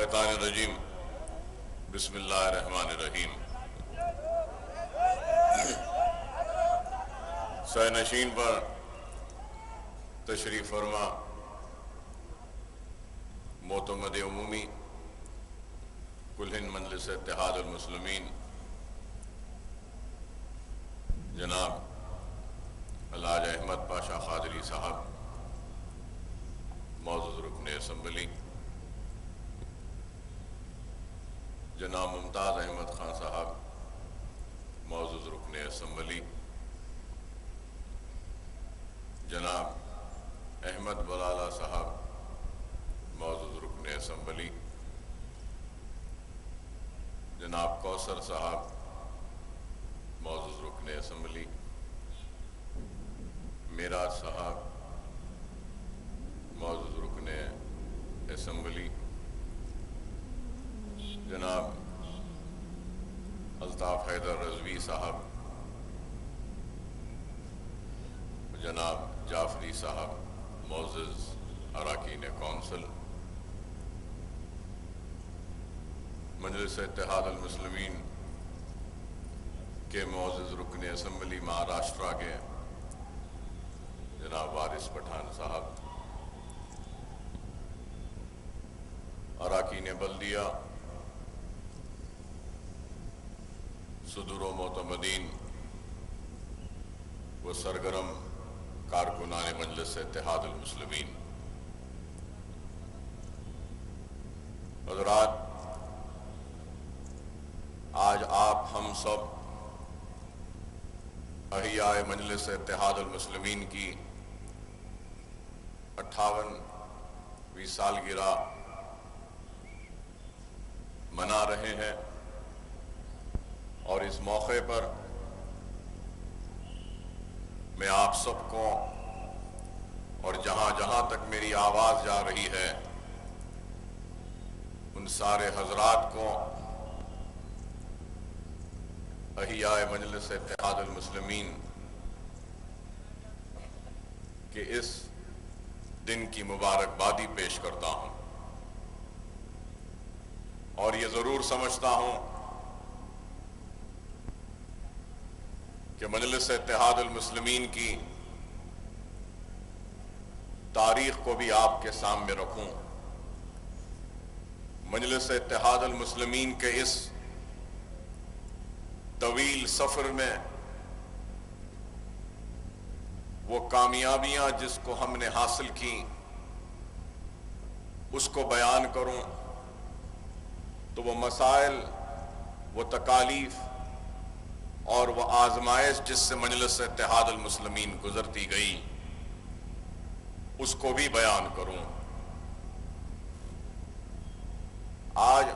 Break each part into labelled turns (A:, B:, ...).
A: الشیطان الرجیم بسم اللہ الرحمن الرحیم۔ سینشین پر تشریف فرما معتمد عمومی کل ہند مجلس اتحاد المسلمین جناب الحاج احمد پاشا قادری صاحب، معزز رکن اسمبلی جناب ممتاز احمد خان صاحب، معزز رکن اسمبلی جناب احمد بلالہ صاحب، معزز رکن اسمبلی جناب کوثر صاحب، معزز رکن اسمبلی میراج صاحب، معزز رکن اسمبلی جناب الطاف حیدر رضوی صاحب، جناب جعفری صاحب، معزز اراکین کونسل مجلس اتحاد المسلمین کے معزز رکن اسمبلی مہاراشٹرا کے جناب وارث پٹھان صاحب، اراکین بلدیہ صدور و معتمدین و سرگرم کارکنان مجلس اتحاد المسلمین، حضرات، آج آپ ہم سب احیاء مجلس اتحاد المسلمین کی 58ویں سالگرہ منا رہے ہیں، اور اس موقع پر میں آپ سب کو اور جہاں جہاں تک میری آواز جا رہی ہے ان سارے حضرات کو احیاء مجلس اتحاد المسلمین کے اس دن کی مبارکبادی پیش کرتا ہوں، اور یہ ضرور سمجھتا ہوں کہ مجلس اتحاد المسلمین کی تاریخ کو بھی آپ کے سامنے رکھوں۔ مجلس اتحاد المسلمین کے اس طویل سفر میں وہ کامیابیاں جس کو ہم نے حاصل کی اس کو بیان کروں تو وہ مسائل، وہ تکالیف اور وہ آزمائش جس سے مجلس اتحاد المسلمین گزرتی گئی اس کو بھی بیان کروں۔ آج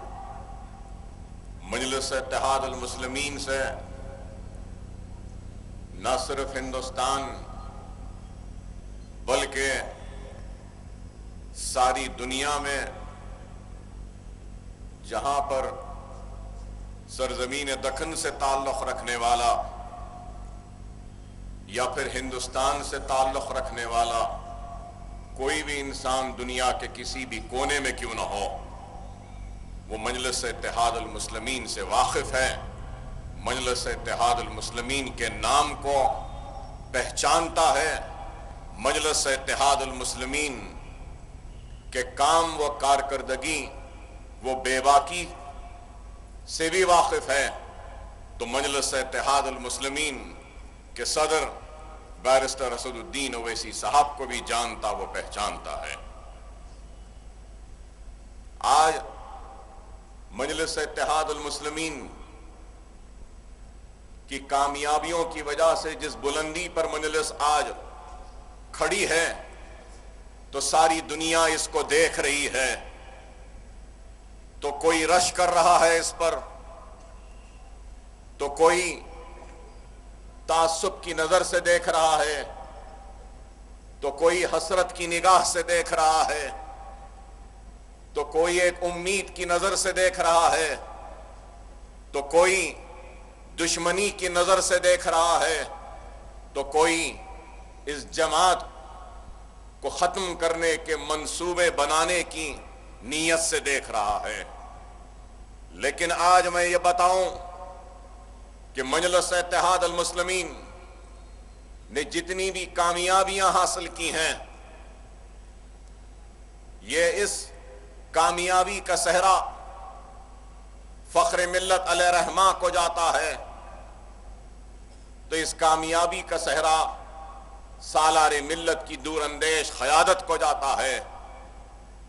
A: مجلس اتحاد المسلمین سے نہ صرف ہندوستان بلکہ ساری دنیا میں جہاں پر سرزمین دکن سے تعلق رکھنے والا یا پھر ہندوستان سے تعلق رکھنے والا کوئی بھی انسان دنیا کے کسی بھی کونے میں کیوں نہ ہو، وہ مجلس اتحاد المسلمین سے واقف ہے، مجلس اتحاد المسلمین کے نام کو پہچانتا ہے، مجلس اتحاد المسلمین کے کام و کارکردگی وہ بے باکی سے بھی واقف ہے، تو مجلس اتحاد المسلمین کے صدر بیرسٹر اسد الدین اویسی صاحب کو بھی جانتا، وہ پہچانتا ہے۔ آج مجلس اتحاد المسلمین کی کامیابیوں کی وجہ سے جس بلندی پر مجلس آج کھڑی ہے تو ساری دنیا اس کو دیکھ رہی ہے، تو کوئی رش کر رہا ہے اس پر، تو کوئی تعصب کی نظر سے دیکھ رہا ہے، تو کوئی حسرت کی نگاہ سے دیکھ رہا ہے، تو کوئی ایک امید کی نظر سے دیکھ رہا ہے، تو کوئی دشمنی کی نظر سے دیکھ رہا ہے، تو کوئی اس جماعت کو ختم کرنے کے منصوبے بنانے کی نیت سے دیکھ رہا ہے. لیکن آج میں یہ بتاؤں کہ مجلس اتحاد المسلمین نے جتنی بھی کامیابیاں حاصل کی ہیں، یہ اس کامیابی کا صحرا فخر ملت علیہ رحمہ کو جاتا ہے، تو اس کامیابی کا صحرا سالار ملت کی دور اندیش قیادت کو جاتا ہے،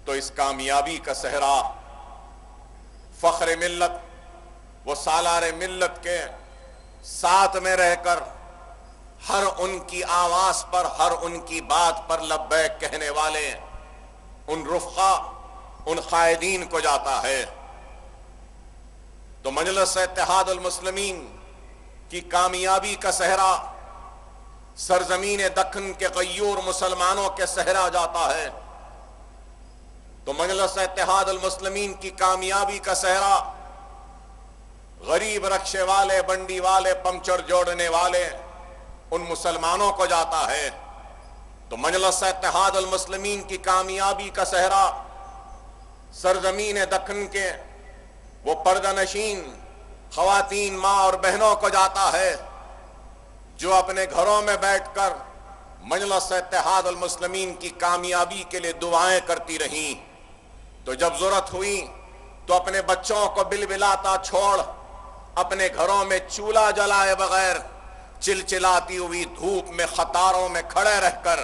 A: تو اس کامیابی کا صحرا فخر ملت وہ سالار ملت کے ساتھ میں رہ کر ہر ان کی آواز پر، ہر ان کی بات پر لبیک کہنے والے ان رفقا، ان قائدین کو جاتا ہے. تو مجلس اتحاد المسلمین کی کامیابی کا صحرا سرزمین دکن کے غیور مسلمانوں کے صحرا جاتا ہے. تو مجلس اتحاد المسلمین کی کامیابی کا صحرا غریب رکشے والے، بنڈی والے، پمچر جوڑنے والے ان مسلمانوں کو جاتا ہے. تو مجلس اتحاد المسلمین کی کامیابی کا صحرا سرزمین دکن کے وہ پردہ نشین خواتین، ماں اور بہنوں کو جاتا ہے جو اپنے گھروں میں بیٹھ کر مجلس اتحاد المسلمین کی کامیابی کے لیے دعائیں کرتی رہیں. تو جب ضرورت ہوئی تو اپنے بچوں کو بلبلاتا چھوڑ اپنے گھروں میں چولہا جلائے بغیر چلچلاتی ہوئی دھوپ میں قطاروں میں کھڑے رہ کر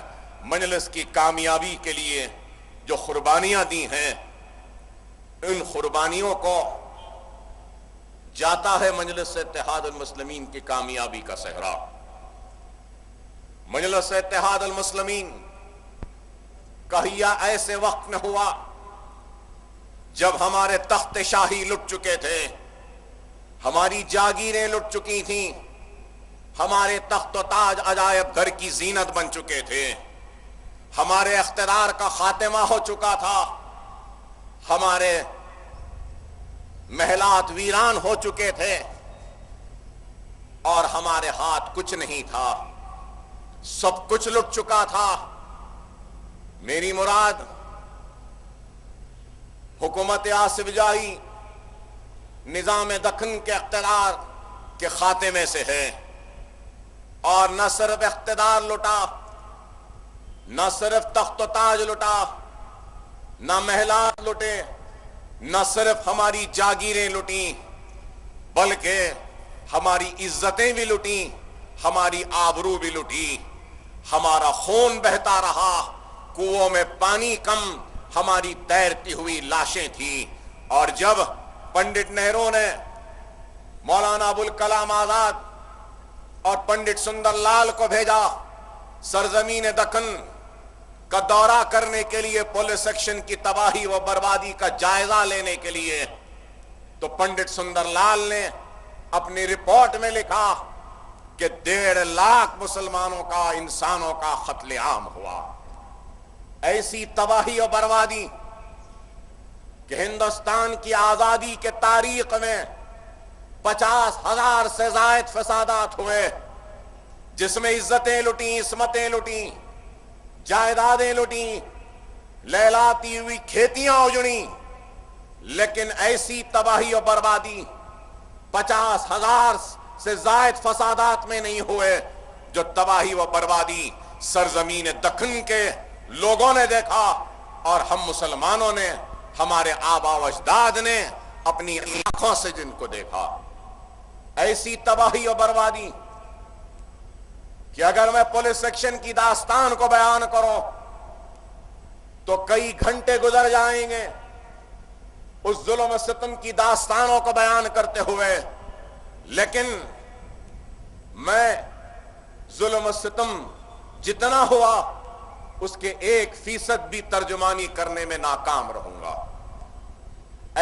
A: مجلس کی کامیابی کے لیے جو قربانیاں دی ہیں، ان قربانیوں کو جاتا ہے مجلس اتحاد المسلمین کی کامیابی کا صحرا. مجلس اتحاد المسلمین کا حیا ایسے وقت میں ہوا جب ہمارے تخت شاہی لٹ چکے تھے، ہماری جاگیریں لٹ چکی تھیں، ہمارے تخت و تاج عجائب گھر کی زینت بن چکے تھے، ہمارے اقتدار کا خاتمہ ہو چکا تھا، ہمارے محلات ویران ہو چکے تھے، اور ہمارے ہاتھ کچھ نہیں تھا، سب کچھ لٹ چکا تھا. میری مراد حکومت آصف جاہی نظام دکن کے اقتدار کے خاتمے سے ہے. اور نہ صرف اقتدار لٹا، نہ صرف تخت و تاج لٹا، نہ محلات لٹے، نہ صرف ہماری جاگیریں لٹیں، بلکہ ہماری عزتیں بھی لٹیں، ہماری آبرو بھی لٹی، ہمارا خون بہتا رہا، کنووں میں پانی کم، ہماری تیرتی ہوئی لاشیں تھیں. اور جب پنڈت نہرو نے مولانا ابوالکلام آزاد اور پنڈت سندر لال کو بھیجا سرزمین دکن کا دورہ کرنے کے لیے، پولیس ایکشن کی تباہی و بربادی کا جائزہ لینے کے لیے، تو پنڈت سندر لال نے اپنی رپورٹ میں لکھا کہ 1.5 لاکھ مسلمانوں کا، انسانوں کا قتل عام ہوا. ایسی تباہی و بربادی کہ ہندوستان کی آزادی کے تاریخ میں 50,000 سے زائد فسادات ہوئے، جس میں عزتیں لٹیں، عصمتیں لٹیں، جائیدادیں لٹیں، لہلاتی ہوئی کھیتیاں اجڑیں. لیکن ایسی تباہی و بربادی 50,000 سے زائد فسادات میں نہیں ہوئے جو تباہی و بربادی سرزمین دکن کے لوگوں نے دیکھا، اور ہم مسلمانوں نے، ہمارے آبا و اجداد نے اپنی آنکھوں سے جن کو دیکھا. ایسی تباہی و بربادی کہ اگر میں پولیس ایکشن کی داستان کو بیان کروں تو کئی گھنٹے گزر جائیں گے اس ظلم و ستم کی داستانوں کو بیان کرتے ہوئے. لیکن میں ظلم و ستم جتنا ہوا اس کے 1% بھی ترجمانی کرنے میں ناکام رہوں گا.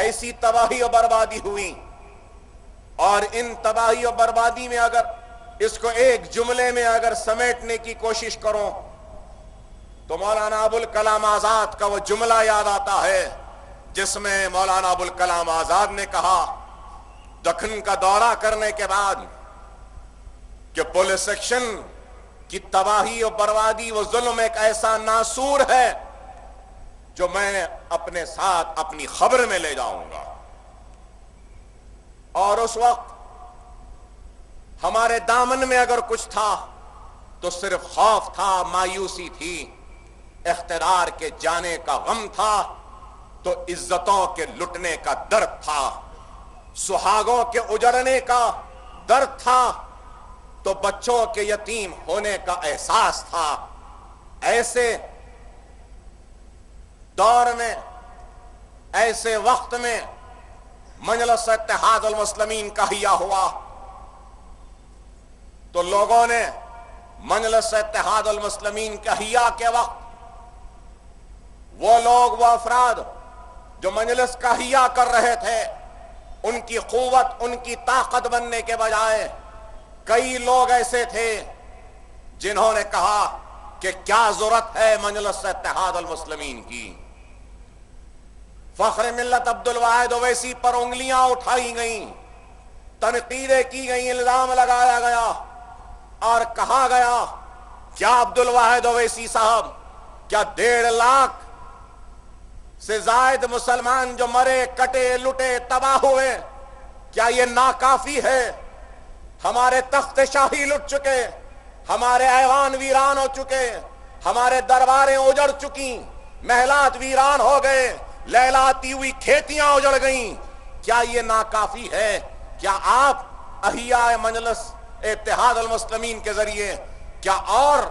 A: ایسی تباہی و بربادی ہوئی، اور ان تباہی و بربادی میں اگر اس کو ایک جملے میں اگر سمیٹنے کی کوشش کروں تو مولانا ابوالکلام آزاد کا وہ جملہ یاد آتا ہے جس میں مولانا ابوالکلام آزاد نے کہا دکن کا دورہ کرنے کے بعد کہ پولیس ایکشن کی تباہی و بربادی و ظلم ایک ایسا ناسور ہے جو میں اپنے ساتھ اپنی خبر میں لے جاؤں گا. اور اس وقت ہمارے دامن میں اگر کچھ تھا تو صرف خوف تھا، مایوسی تھی، اقتدار کے جانے کا غم تھا، تو عزتوں کے لٹنے کا درد تھا، سہاگوں کے اجڑنے کا درد تھا، تو بچوں کے یتیم ہونے کا احساس تھا. ایسے دور میں، ایسے وقت میں مجلس اتحاد المسلمین کا احیا ہوا تو لوگوں نے مجلس اتحاد المسلمین کے احیا کے وقت وہ لوگ، وہ افراد جو مجلس کا احیا کر رہے تھے، ان کی قوت، ان کی طاقت بننے کے بجائے کئی لوگ ایسے تھے جنہوں نے کہا کہ کیا ضرورت ہے مجلس اتحاد المسلمین کی. فخر ملت عبدالواحد اویسی پر انگلیاں اٹھائی گئیں، تنقیدیں کی گئیں، الزام لگایا گیا اور کہا گیا کیا عبدالواحد اویسی صاحب، کیا 1.5 لاکھ سے زائد مسلمان جو مرے، کٹے، لٹے، تباہ ہوئے، کیا یہ ناکافی ہے؟ ہمارے تخت شاہی لٹ چکے، ہمارے ایوان ویران ہو چکے، ہمارے درباریں اجڑ چکی، محلات ویران ہو گئے، لہلاتی ہوئی کھیتیاں اجڑ گئیں، کیا یہ ناکافی ہے؟ کیا آپ احیاء مجلس اتحاد المسلمین کے ذریعے کیا اور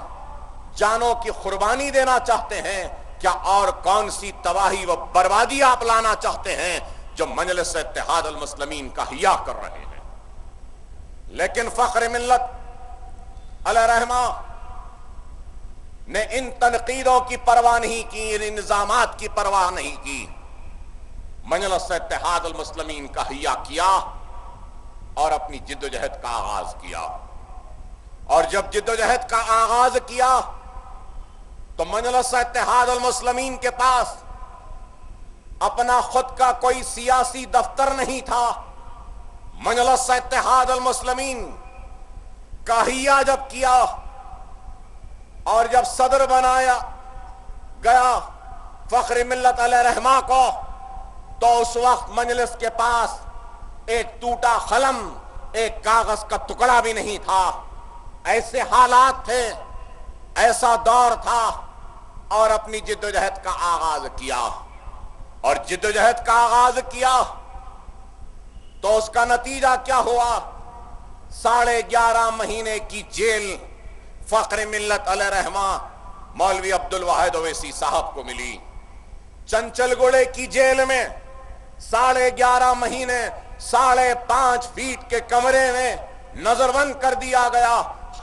A: جانوں کی قربانی دینا چاہتے ہیں؟ کیا اور کون سی تباہی و بربادی آپ لانا چاہتے ہیں جو مجلس اتحاد المسلمین کا احیا کر رہے ہیں؟ لیکن فخر ملت علیہ رحمہ نے ان تنقیدوں کی پرواہ نہیں کی، ان الزامات کی پرواہ نہیں کی. مجلس اتحاد المسلمین کا احیا کیا اور اپنی جد و جہد کا آغاز کیا. اور جب جد و جہد کا آغاز کیا تو مجلس اتحاد المسلمین کے پاس اپنا خود کا کوئی سیاسی دفتر نہیں تھا. مجلس اتحاد المسلمین کا احیا جب کیا اور جب صدر بنایا گیا فخر ملت علیہ رحمہ کو، تو اس وقت مجلس کے پاس ایک ٹوٹا قلم، ایک کاغذ کا ٹکڑا بھی نہیں تھا. ایسے حالات تھے، ایسا دور تھا، اور اپنی جد و جہد کا آغاز کیا. اور جد و جہد کا آغاز کیا تو اس کا نتیجہ کیا ہوا؟ 11.5 مہینے کی جیل فخر ملت علیہ رحمہ مولوی عبدالواحد اویسی صاحب کو ملی. چنچل گڑے کی جیل میں 11.5 مہینے 5.5 فیٹ کے کمرے میں نظر بند کر دیا گیا،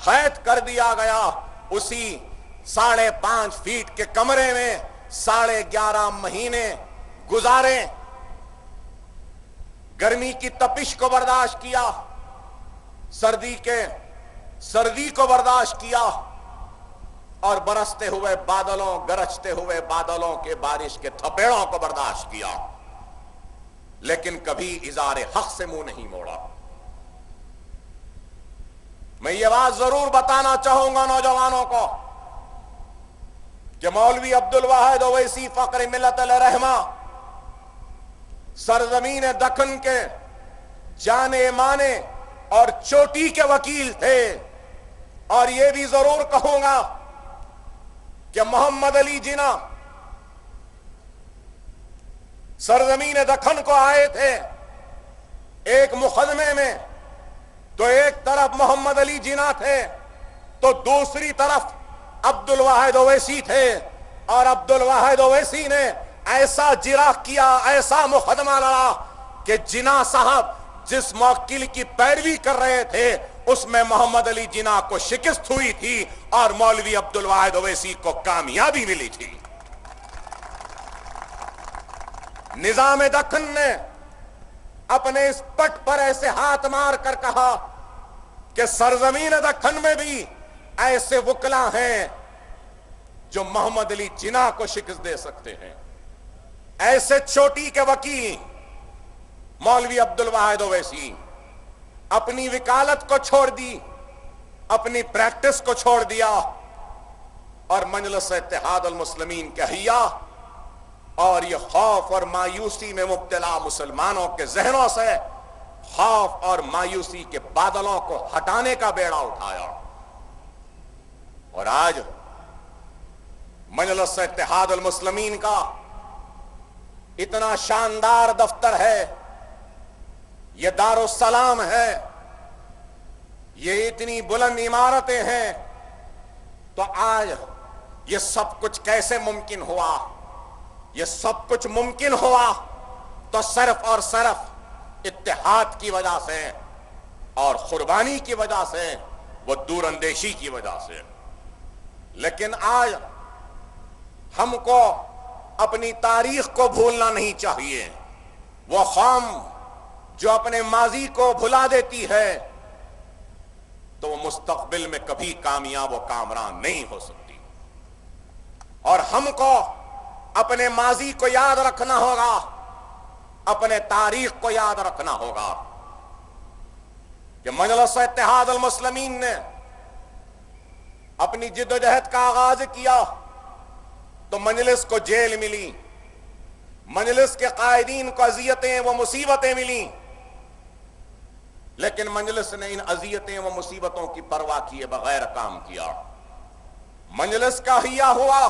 A: قید کر دیا گیا. اسی 5.5 فیٹ کے کمرے میں 11.5 مہینے گزارے، گرمی کی تپش کو برداشت کیا، سردی کو برداشت کیا، اور برستے ہوئے بادلوں، گرجتے ہوئے بادلوں کے بارش کے تھپیڑوں کو برداشت کیا، لیکن کبھی اظہار حق سے منہ نہیں موڑا. میں یہ بات ضرور بتانا چاہوں گا نوجوانوں کو کہ مولوی عبدالواحد اویسی فخر ملت علیہ رحمہ سرزمین دکن کے جانے مانے اور چوٹی کے وکیل تھے. اور یہ بھی ضرور کہوں گا کہ محمد علی جناح سرزمین دکن کو آئے تھے ایک مقدمے میں، تو ایک طرف محمد علی جناح تھے تو دوسری طرف عبدالواحد اویسی تھے. اور عبدالواحد اویسی نے ایسا جرح کیا، ایسا مقدمہ لڑا کہ جناح صاحب جس موکل کی پیروی کر رہے تھے اس میں محمد علی جناح کو شکست ہوئی تھی اور مولوی عبدالواحد اویسی کو کامیابی ملی تھی. نظام دکن نے اپنے اس پٹ پر ایسے ہاتھ مار کر کہا کہ سرزمین دکن میں بھی ایسے وکلا ہیں جو محمد علی جناح کو شکست دے سکتے ہیں. ایسے چوٹی کے وکیل مولوی عبدالواحد اویسی اپنی وکالت کو چھوڑ دی، اپنی پریکٹس کو چھوڑ دیا، اور مجلس اتحاد المسلمین کے احیا اور یہ خوف اور مایوسی میں مبتلا مسلمانوں کے ذہنوں سے خوف اور مایوسی کے بادلوں کو ہٹانے کا بیڑا اٹھایا. اور آج مجلس اتحاد المسلمین کا اتنا شاندار دفتر ہے، یہ دارالسلام ہے، یہ اتنی بلند عمارتیں ہیں، تو آج یہ سب کچھ کیسے ممکن ہوا؟ یہ سب کچھ ممکن ہوا تو صرف اور صرف اتحاد کی وجہ سے اور قربانی کی وجہ سے، وہ دور اندیشی کی وجہ سے. لیکن آج ہم کو اپنی تاریخ کو بھولنا نہیں چاہیے. وہ قوم جو اپنے ماضی کو بھلا دیتی ہے تو وہ مستقبل میں کبھی کامیاب و کامران نہیں ہو سکتی. اور ہم کو اپنے ماضی کو یاد رکھنا ہوگا، اپنے تاریخ کو یاد رکھنا ہوگا کہ مجلس اتحاد المسلمین نے اپنی جد و جہد کا آغاز کیا تو مجلس کو جیل ملی، مجلس کے قائدین کو اذیتیں و مصیبتیں ملیں، لیکن مجلس نے ان اذیتیں و مصیبتوں کی پرواہ کیے بغیر کام کیا. مجلس کا احیا ہوا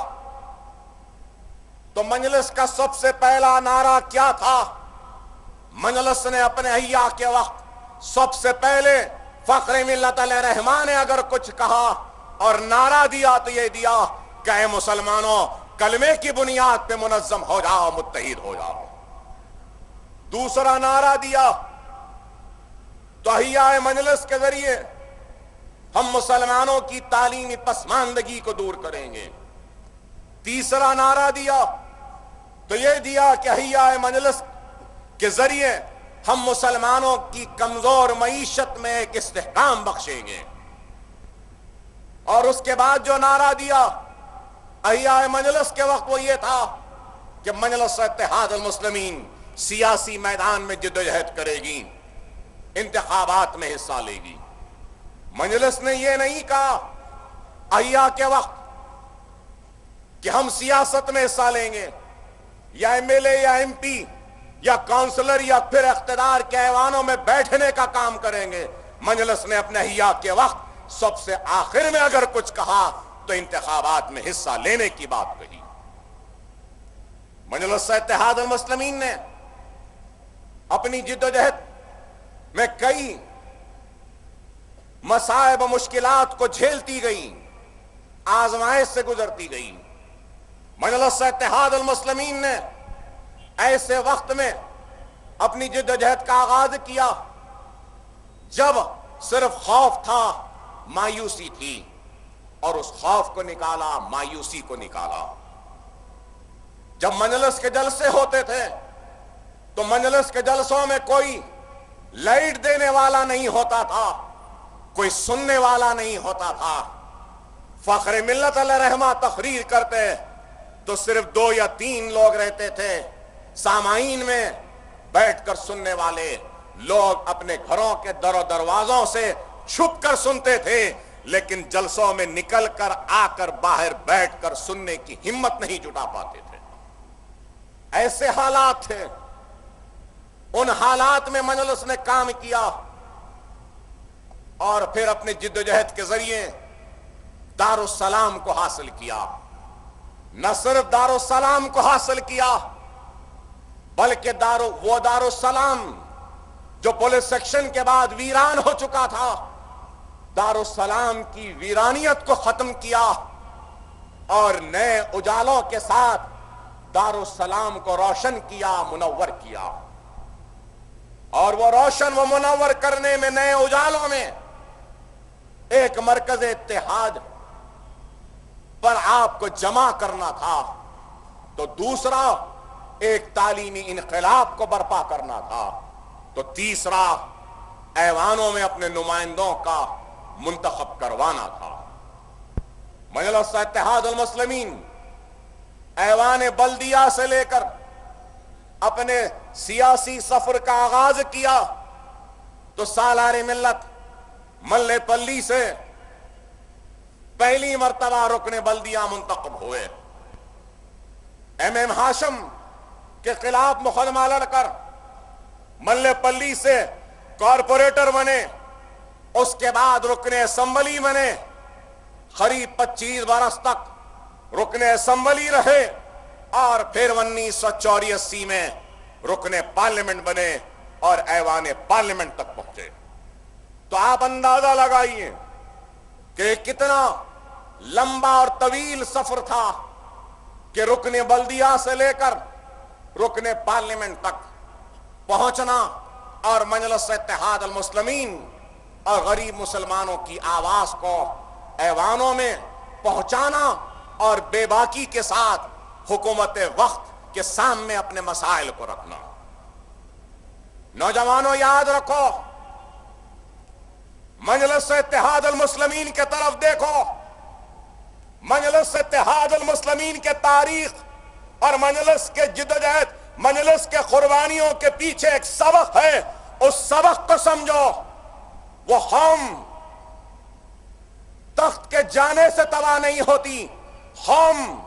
A: تو مجلس کا سب سے پہلا نعرہ کیا تھا؟ مجلس نے اپنے احیا کے وقت سب سے پہلے فخر ملت علیہ رحمان نے اگر کچھ کہا اور نعرہ دیا تو یہ دیا کہ اے مسلمانوں، کلمے کی بنیاد پہ منظم ہو جاؤ، متحد ہو جاؤ. دوسرا نعرہ دیا تو احیاء مجلس کے ذریعے ہم مسلمانوں کی تعلیمی پسماندگی کو دور کریں گے. تیسرا نعرہ دیا تو یہ دیا کہ احیاء مجلس کے ذریعے ہم مسلمانوں کی کمزور معیشت میں ایک استحکام بخشیں گے. اور اس کے بعد جو نعرہ دیا احیاء مجلس کے وقت وہ یہ تھا کہ مجلس اتحاد المسلمین سیاسی میدان میں جدوجہد کرے گی، انتخابات میں حصہ لے گی. مجلس نے یہ نہیں کہا احیاء کے وقت کہ ہم سیاست میں حصہ لیں گے، یا ایم ایل اے یا ایم پی یا کونسلر یا پھر اقتدار کے ایوانوں میں بیٹھنے کا کام کریں گے. مجلس نے اپنے احیاء کے وقت سب سے آخر میں اگر کچھ کہا تو انتخابات میں حصہ لینے کی بات کہی. مجلس اتحاد المسلمین نے اپنی جد و جہد میں کئی مصائب و مشکلات کو جھیلتی گئی، آزمائش سے گزرتی گئی. مجلس اتحاد المسلمین نے ایسے وقت میں اپنی جد و جہد کا آغاز کیا جب صرف خوف تھا، مایوسی تھی، اور اس خوف کو نکالا، مایوسی کو نکالا. جب مجلس کے جلسے ہوتے تھے تو مجلس کے جلسوں میں کوئی لائٹ دینے والا نہیں ہوتا تھا، کوئی سننے والا نہیں ہوتا تھا. فخر ملت علیہ رحمہ تقریر کرتے تو صرف 2 یا 3 لوگ رہتے تھے. سامعین میں بیٹھ کر سننے والے لوگ اپنے گھروں کے در و دروازوں سے چھپ کر سنتے تھے، لیکن جلسوں میں نکل کر آ کر باہر بیٹھ کر سننے کی ہمت نہیں جٹا پاتے تھے. ایسے حالات تھے. ان حالات میں مجلس نے کام کیا اور پھر اپنے جد و جہد کے ذریعے دارالسلام کو حاصل کیا. نہ صرف دارالسلام کو حاصل کیا بلکہ وہ دارالسلام جو پولیس سیکشن کے بعد ویران ہو چکا تھا، دارالسلام کی ویرانیت کو ختم کیا اور نئے اجالوں کے ساتھ دارالسلام کو روشن کیا، منور کیا. اور وہ روشن و منور کرنے میں، نئے اجالوں میں ایک مرکز اتحاد پر آپ کو جمع کرنا تھا، تو دوسرا ایک تعلیمی انقلاب کو برپا کرنا تھا، تو تیسرا ایوانوں میں اپنے نمائندوں کا منتخب کروانا تھا. مجلس اتحاد المسلمین ایوان بلدیہ سے لے کر اپنے سیاسی سفر کا آغاز کیا تو سالار ملت ملے پلی سے پہلی مرتبہ رکن بلدیہ منتخب ہوئے. ایم ہاشم کے خلاف مقدمہ لڑ کر ملے پلی سے کارپوریٹر بنے، اس کے بعد رکن اسمبلی بنے، قریب 25 برس تک رکن اسمبلی رہے، اور پھر 1984 میں رکن پارلیمنٹ بنے اور ایوان پارلیمنٹ تک پہنچے۔ تو آپ اندازہ لگائیے کہ کتنا لمبا اور طویل سفر تھا کہ رکن بلدیہ سے لے کر رکن پارلیمنٹ تک پہنچنا اور مجلس اتحاد المسلمین اور غریب مسلمانوں کی آواز کو ایوانوں میں پہنچانا اور بے باکی کے ساتھ حکومت وقت کے سامنے اپنے مسائل کو رکھنا۔ نوجوانوں یاد رکھو، مجلس اتحاد المسلمین کے طرف دیکھو، مجلس اتحاد المسلمین کے تاریخ اور مجلس کے جدوجہد، مجلس کے قربانیوں کے پیچھے ایک سبق ہے، اس سبق کو سمجھو۔ وہ قوم تخت کے جانے سے تباہ نہیں ہوتی، قوم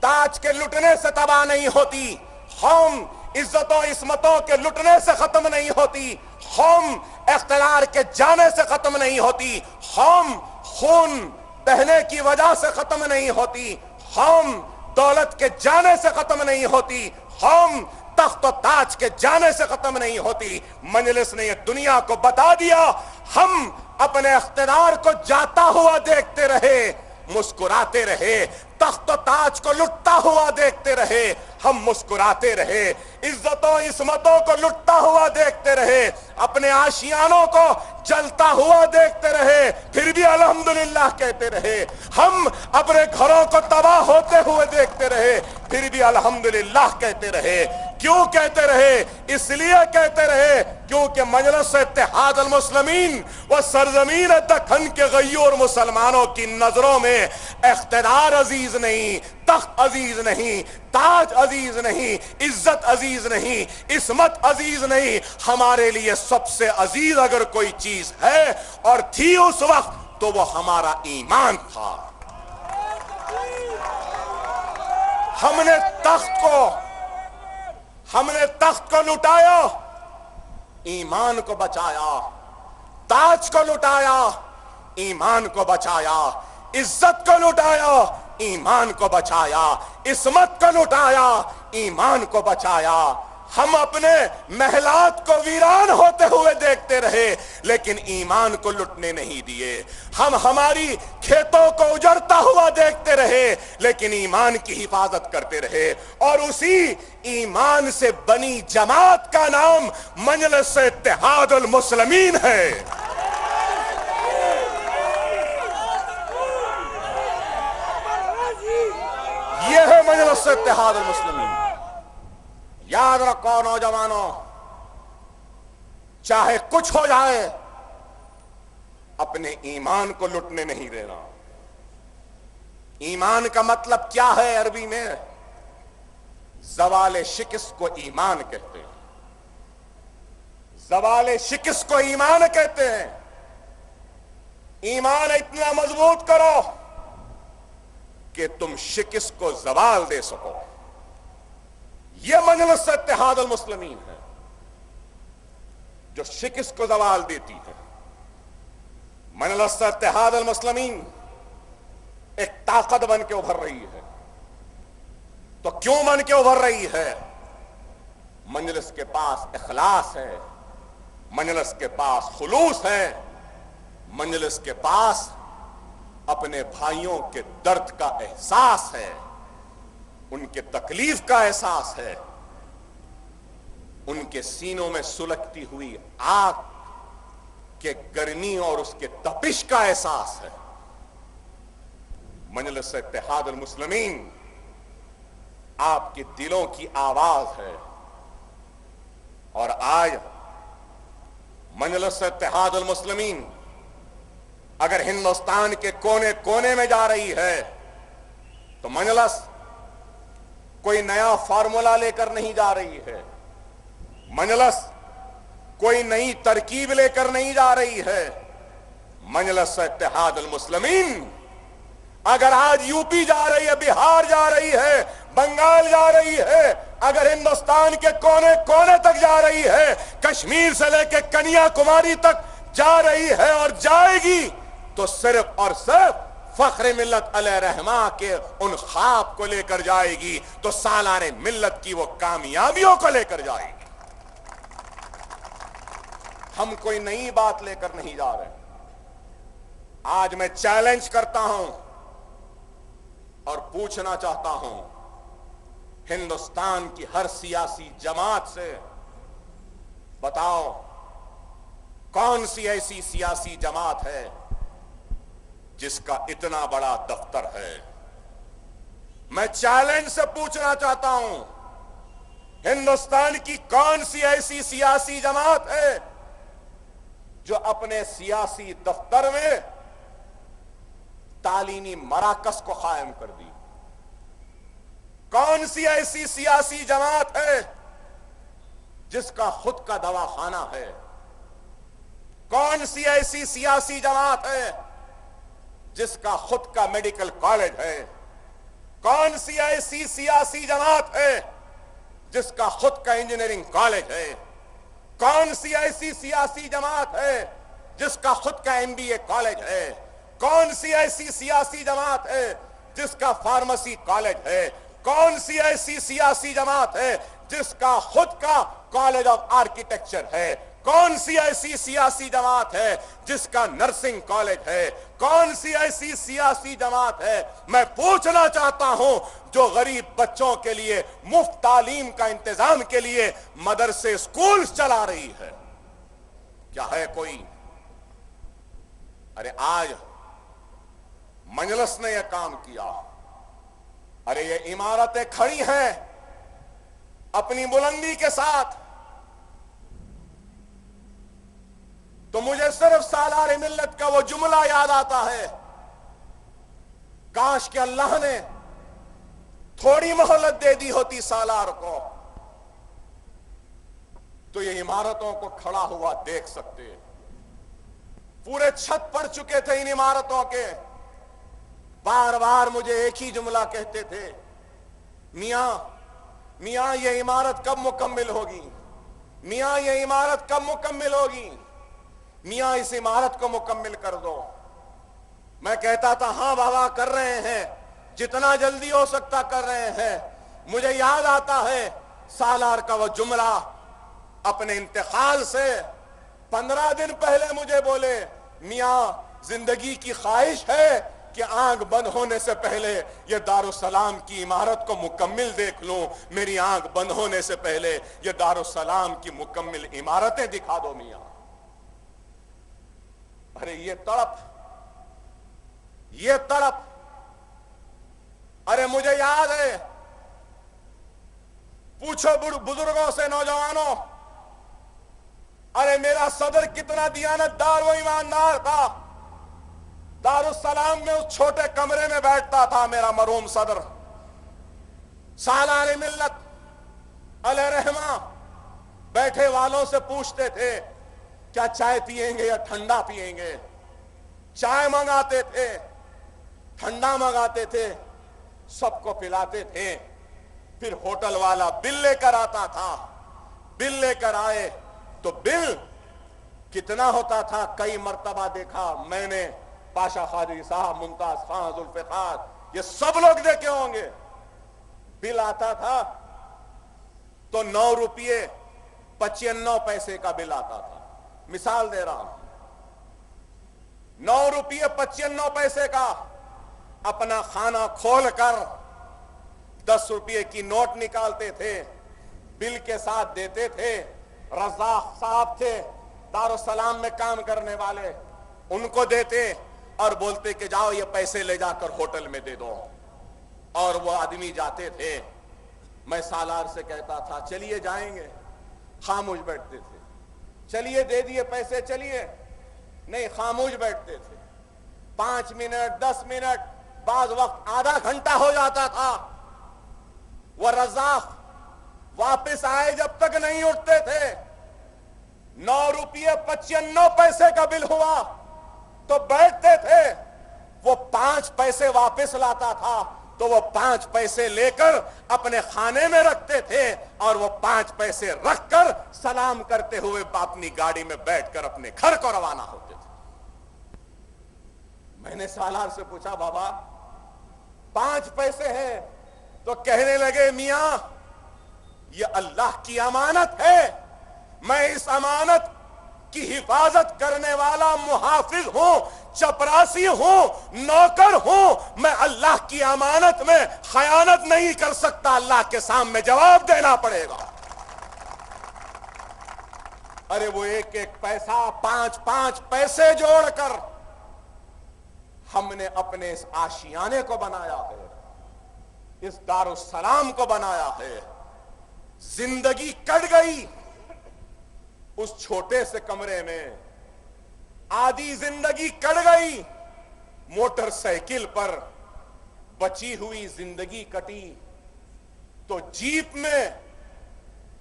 A: تاج کے لٹنے سے تباہ نہیں ہوتی، قوم عزتوں عصمتوں کے لٹنے سے ختم نہیں ہوتی، قوم اقتدار کے جانے سے ختم نہیں ہوتی، قوم خون بہنے کی وجہ سے ختم نہیں ہوتی، قوم دولت کے جانے سے ختم نہیں ہوتی، قوم تخت و تاج کے جانے سے ختم نہیں ہوتی۔ مجلس نے یہ دنیا کو بتا دیا، ہم اپنے اقتدار کو جاتا ہوا دیکھتے رہے، مسکراتے رہے، تخت و تاج کو لٹتا ہوا دیکھتے رہے، ہم مسکراتے رہے، عزتوں عصمتوں کو لٹتا ہوا دیکھتے رہے، اپنے آشیانوں کو جلتا ہوا دیکھتے رہے، پھر بھی الحمدللہ کہتے رہے، ہم اپنے گھروں کو تباہ ہوتے ہوئے دیکھتے رہے، پھر بھی الحمدللہ کہتے رہے۔ کیوں کہتے رہے؟ اس لیے کہتے رہے کیونکہ مجلس اتحاد المسلمین وہ سرزمین دکن کے غیور مسلمانوں کی نظروں میں اقتدار عزیز نہیں، تخت عزیز نہیں، تاج عزیز نہیں، عزت عزیز نہیں، عصمت عزیز نہیں، ہمارے لیے سب سے عزیز اگر کوئی چیز ہے اور تھی اس وقت تو وہ ہمارا ایمان تھا۔ ہم نے تخت کو لٹایا، ایمان کو بچایا، تاج کو لٹایا، ایمان کو بچایا، عزت کو لٹایا، ایمان کو بچایا، عصمت کو لٹایا، ایمان کو بچایا۔ ہم اپنے محلات کو ویران ہوتے ہوئے دیکھتے رہے لیکن ایمان کو لٹنے نہیں دیے، ہم ہماری کھیتوں کو اجڑتا ہوا دیکھتے رہے لیکن ایمان کی حفاظت کرتے رہے، اور اسی ایمان سے بنی جماعت کا نام مجلس اتحاد المسلمین ہے۔ یہ ہے مجلس اتحاد المسلمین۔ یاد رکھو نوجوانوں، چاہے کچھ ہو جائے اپنے ایمان کو لٹنے نہیں دینا۔ ایمان کا مطلب کیا ہے عربی میں؟ زوال شکست کو ایمان کہتے ہیں، زوال شکست کو ایمان کہتے ہیں۔ ایمان اتنا مضبوط کرو کہ تم شکست کو زوال دے سکو۔ یہ مجلس اتحاد المسلمین ہے جو شکست کو زوال دیتی ہے۔ مجلس اتحاد المسلمین ایک طاقت بن کے ابھر رہی ہے۔ تو کیوں بن کے ابھر رہی ہے؟ مجلس کے پاس اخلاص ہے، مجلس کے پاس خلوص ہے، مجلس کے پاس اپنے بھائیوں کے درد کا احساس ہے، ان کے تکلیف کا احساس ہے، ان کے سینوں میں سلگتی ہوئی آگ کے گرمی اور اس کے تپش کا احساس ہے۔ مجلس اتحاد المسلمین آپ کے دلوں کی آواز ہے، اور آج مجلس اتحاد المسلمین اگر ہندوستان کے کونے کونے میں جا رہی ہے تو مجلس کوئی نیا فارمولا لے کر نہیں جا رہی ہے، مجلس کوئی نئی ترکیب لے کر نہیں جا رہی ہے۔ مجلس اتحاد المسلمین اگر آج یو پی جا رہی ہے، بہار جا رہی ہے، بنگال جا رہی ہے، اگر ہندوستان کے کونے کونے تک جا رہی ہے، کشمیر سے لے کے کنیا کماری تک جا رہی ہے اور جائے گی، تو صرف اور صرف فخر ملت علیہ رحمہ کے ان خواب کو لے کر جائے گی، تو سالار ملت کی وہ کامیابیوں کو لے کر جائے گی۔ ہم کوئی نئی بات لے کر نہیں جا رہے۔ آج میں چیلنج کرتا ہوں اور پوچھنا چاہتا ہوں ہندوستان کی ہر سیاسی جماعت سے، بتاؤ کون سی ایسی سیاسی جماعت ہے جس کا اتنا بڑا دفتر ہے؟ میں چیلنج سے پوچھنا چاہتا ہوں ہندوستان کی کون سی ایسی سیاسی جماعت ہے جو اپنے سیاسی دفتر میں تعلیمی مراکز کو قائم کر دی؟ کون سی ایسی سیاسی جماعت ہے جس کا خود کا دواخانہ ہے؟ کون سی ایسی سیاسی جماعت ہے جس کا خود کا میڈیکل کالج ہے؟ کون سی ایسی سیاسی جماعت ہے جس کا خود کا انجینئرنگ کالج ہے؟ کون سی ایسی سیاسی جماعت ہے جس کا خود کا ایم بی اے کالج ہے؟ کون سی ایسی سیاسی جماعت ہے جس کا فارمیسی کالج ہے؟ کون سی ایسی سیاسی جماعت ہے جس کا خود کا کالج آف آرکیٹیکچر ہے؟ کون سی ایسی سیاسی جماعت ہے جس کا نرسنگ کالج ہے؟ کون سی ایسی سیاسی جماعت ہے، میں پوچھنا چاہتا ہوں، جو غریب بچوں کے لیے مفت تعلیم کا انتظام کے لیے مدرسے اسکولز چلا رہی ہے؟ کیا ہے کوئی؟ ارے آج مجلس نے یہ کام کیا، ارے یہ عمارتیں کھڑی ہیں اپنی بلندی کے ساتھ، تو مجھے صرف سالار ملت کا وہ جملہ یاد آتا ہے، کاش کہ اللہ نے تھوڑی مہلت دے دی ہوتی سالار کو، تو یہ عمارتوں کو کھڑا ہوا دیکھ سکتے۔ پورے چھت پڑ چکے تھے ان عمارتوں کے، بار بار مجھے ایک ہی جملہ کہتے تھے، میاں یہ عمارت کب مکمل ہوگی؟ میاں یہ عمارت کب مکمل ہوگی؟ میاں اس عمارت کو مکمل کر دو۔ میں کہتا تھا ہاں بابا کر رہے ہیں، جتنا جلدی ہو سکتا کر رہے ہیں۔ مجھے یاد آتا ہے سالار کا وہ جملہ، اپنے انتقال سے 15 دن پہلے مجھے بولے، میاں زندگی کی خواہش ہے کہ آنکھ بند ہونے سے پہلے یہ دارالسلام کی عمارت کو مکمل دیکھ لوں، میری آنکھ بند ہونے سے پہلے یہ دارالسلام کی مکمل عمارتیں دکھا دو میاں۔ ارے یہ تڑپ، ارے مجھے یاد ہے، پوچھو بزرگوں سے، نوجوانوں، ارے میرا صدر کتنا دیانتدار و ایماندار تھا، دارالسلام میں اس چھوٹے کمرے میں بیٹھتا تھا میرا مرحوم صدر، سالار ملت علیہ رحمہ بیٹھے والوں سے پوچھتے تھے کیا چائے پیئیں گے یا ٹھنڈا پیئیں گے؟ چائے منگاتے تھے، ٹھنڈا منگاتے تھے، سب کو پلاتے تھے، پھر ہوٹل والا بل لے کر آتا تھا، بل لے کر آئے تو بل کتنا ہوتا تھا؟ کئی مرتبہ دیکھا میں نے، پاشا خادری صاحب، ممتاز خان، ذوالفقار، یہ سب لوگ دیکھے ہوں گے، بل آتا تھا تو 9 روپیے 95 پیسے کا بل آتا تھا، مثال دے رہا ہوں، 9 روپیے 95 پیسے کا، اپنا کھانا کھول کر 10 روپیے کی نوٹ نکالتے تھے، بل کے ساتھ دیتے تھے، رزاق صاحب تھے دارالسلام میں کام کرنے والے، ان کو دیتے اور بولتے کہ جاؤ یہ پیسے لے جا کر ہوٹل میں دے دو، اور وہ آدمی جاتے تھے۔ میں سالار سے کہتا تھا چلیے جائیں گے، خاموش بیٹھتے تھے، چلیے دے دیے پیسے، چلیے، نہیں، خاموش بیٹھتے تھے۔ 5 منٹ 10 منٹ، بعض وقت آدھا گھنٹہ ہو جاتا تھا، وہ رزاق واپس آئے جب تک نہیں اٹھتے تھے۔ 9 روپیے 95 پیسے کا بل ہوا تو بیٹھتے تھے، وہ 5 پیسے واپس لاتا تھا، تو وہ 5 پیسے لے کر اپنے خانے میں رکھتے تھے اور وہ 5 پیسے رکھ کر سلام کرتے ہوئے اپنی گاڑی میں بیٹھ کر اپنے گھر کو روانہ ہوتے تھے. میں نے سالار سے پوچھا بابا 5 پیسے ہیں؟ تو کہنے لگے میاں یہ اللہ کی امانت ہے, میں اس امانت کی حفاظت کرنے والا محافظ ہوں, چپراسی ہوں, نوکر ہوں, میں اللہ کی امانت میں خیانت نہیں کر سکتا, اللہ کے سامنے جواب دینا پڑے گا. ارے وہ ایک ایک پیسہ 5 پیسے جوڑ کر ہم نے اپنے اس آشیانے کو بنایا ہے, اس دارالسلام کو بنایا ہے. زندگی کٹ گئی اس چھوٹے سے کمرے میں, آدھی زندگی کٹ گئی موٹر سائیکل پر, بچی ہوئی زندگی کٹی تو جیپ میں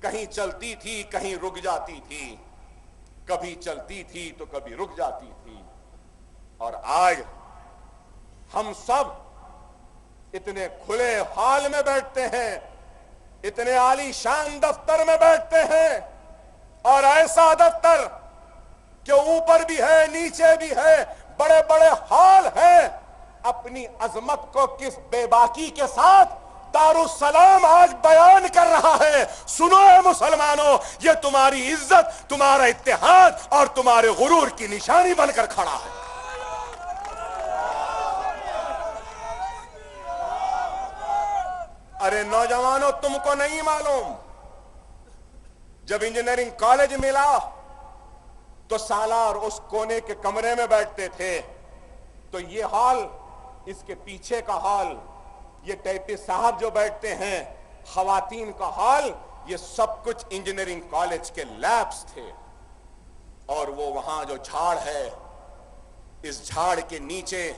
A: کہیں چلتی تھی کہیں رک جاتی تھی, کبھی چلتی تھی تو کبھی رک جاتی تھی. اور آج ہم سب اتنے کھلے ہال میں بیٹھتے ہیں, اتنے عالی شان دفتر میں بیٹھتے ہیں, اور ایسا دفتر کہ اوپر بھی ہے نیچے بھی ہے, بڑے بڑے ہال ہیں. اپنی عظمت کو کس بے باکی کے ساتھ دارالسلام آج بیان کر رہا ہے. سنو اے مسلمانوں, یہ تمہاری عزت, تمہارا اتحاد اور تمہارے غرور کی نشانی بن کر کھڑا ہے. ارے نوجوانوں تم کو نہیں معلوم, جب انجینئرنگ کالج ملا تو سالار اس کونے کے کمرے میں بیٹھتے تھے, تو یہ ہال, اس کے پیچھے کا ہال, یہ ٹیپسٹ صاحب جو بیٹھتے ہیں, خواتین کا ہال, یہ سب کچھ انجینئرنگ کالج کے لیبس تھے. اور وہ وہاں جو جھاڑ ہے, اس جھاڑ کے نیچے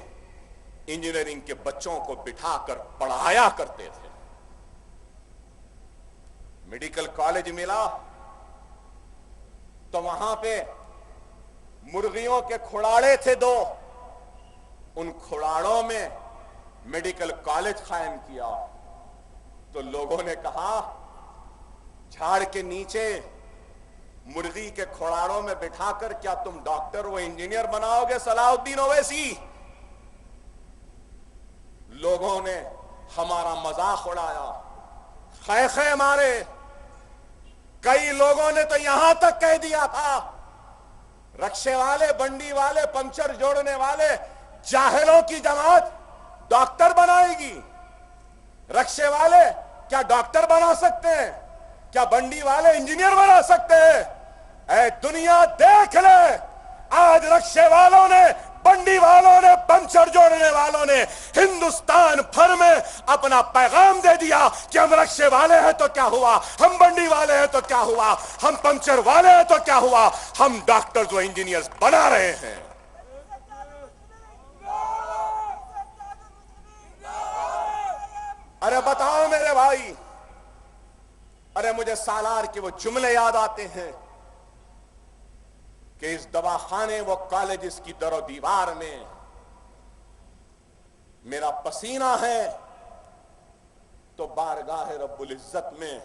A: انجینئرنگ کے بچوں کو بٹھا کر پڑھایا کرتے تھے. میڈیکل کالج ملا تو وہاں پہ مرغیوں کے کھڑاڑے تھے 2, ان کھڑاڑوں میں میڈیکل کالج قائم کیا. تو لوگوں نے کہا جھاڑ کے نیچے مرغی کے کھڑاڑوں میں بٹھا کر کیا تم ڈاکٹر و انجینئر بناؤ گے صلاح الدین اویسی؟ لوگوں نے ہمارا مذاق اڑایا, خے مارے. کئی لوگوں نے تو یہاں تک کہہ دیا تھا رکشے والے, بنڈی والے, پنچر جوڑنے والے, جاہلوں کی جماعت ڈاکٹر بنائے گی. رکشے والے کیا ڈاکٹر بنا سکتے ہیں؟ کیا بنڈی والے انجینئر بنا سکتے ہیں؟ اے دنیا دیکھ لے, آج رکشے والوں نے, بنڈی والوں نے, پنچر جوڑنے والوں نے ہندوستان بھر میں اپنا پیغام دے دیا کہ ہم رکشے والے ہیں تو کیا ہوا, ہم بنڈی والے ہیں تو کیا ہوا, ہم پنچر والے ہیں تو کیا ہوا, ہم ڈاکٹرز و انجینئرز بنا رہے ہیں. ارے بتاؤ میرے بھائی, ارے مجھے سالار کے وہ جملے یاد آتے ہیں کہ اس دواخانے و کالجز کی در و دیوار میں میرا پسینہ ہے تو بارگاہ رب العزت میں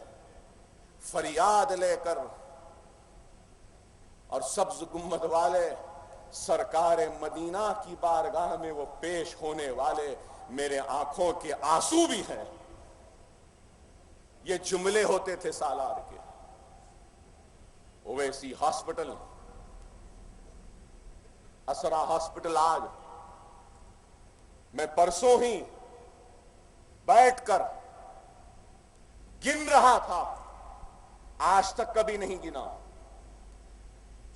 A: فریاد لے کر اور سبز گنبد والے سرکار مدینہ کی بارگاہ میں وہ پیش ہونے والے میرے آنکھوں کے آنسو بھی ہیں. یہ جملے ہوتے تھے سالار کے. اویسی ہاسپٹل, اسرا ہاسپٹل, آج میں پرسوں ہی بیٹھ کر گن رہا تھا, آج تک کبھی نہیں گنا.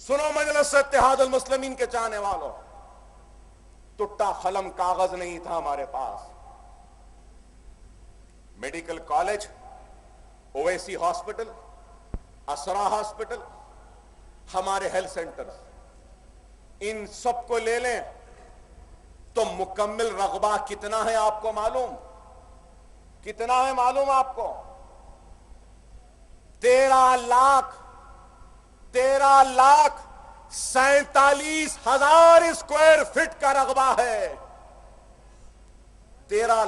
A: سنو مجلس اتحاد المسلمین کے چاہنے والوں, ٹوٹا قلم کاغذ نہیں تھا ہمارے پاس. میڈیکل کالج, اویسی ہاسپٹل, اسرا ہاسپٹل, ہمارے ہیلتھ سینٹر, ان سب کو لے لیں تو مکمل رقبہ کتنا ہے آپ کو معلوم؟ کتنا ہے معلوم آپ کو؟ 13,47,000 اسکوائر فٹ کا رقبہ ہے. 13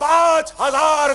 A: 5,000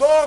A: 2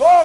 A: 2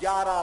A: 11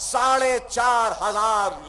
A: 4,500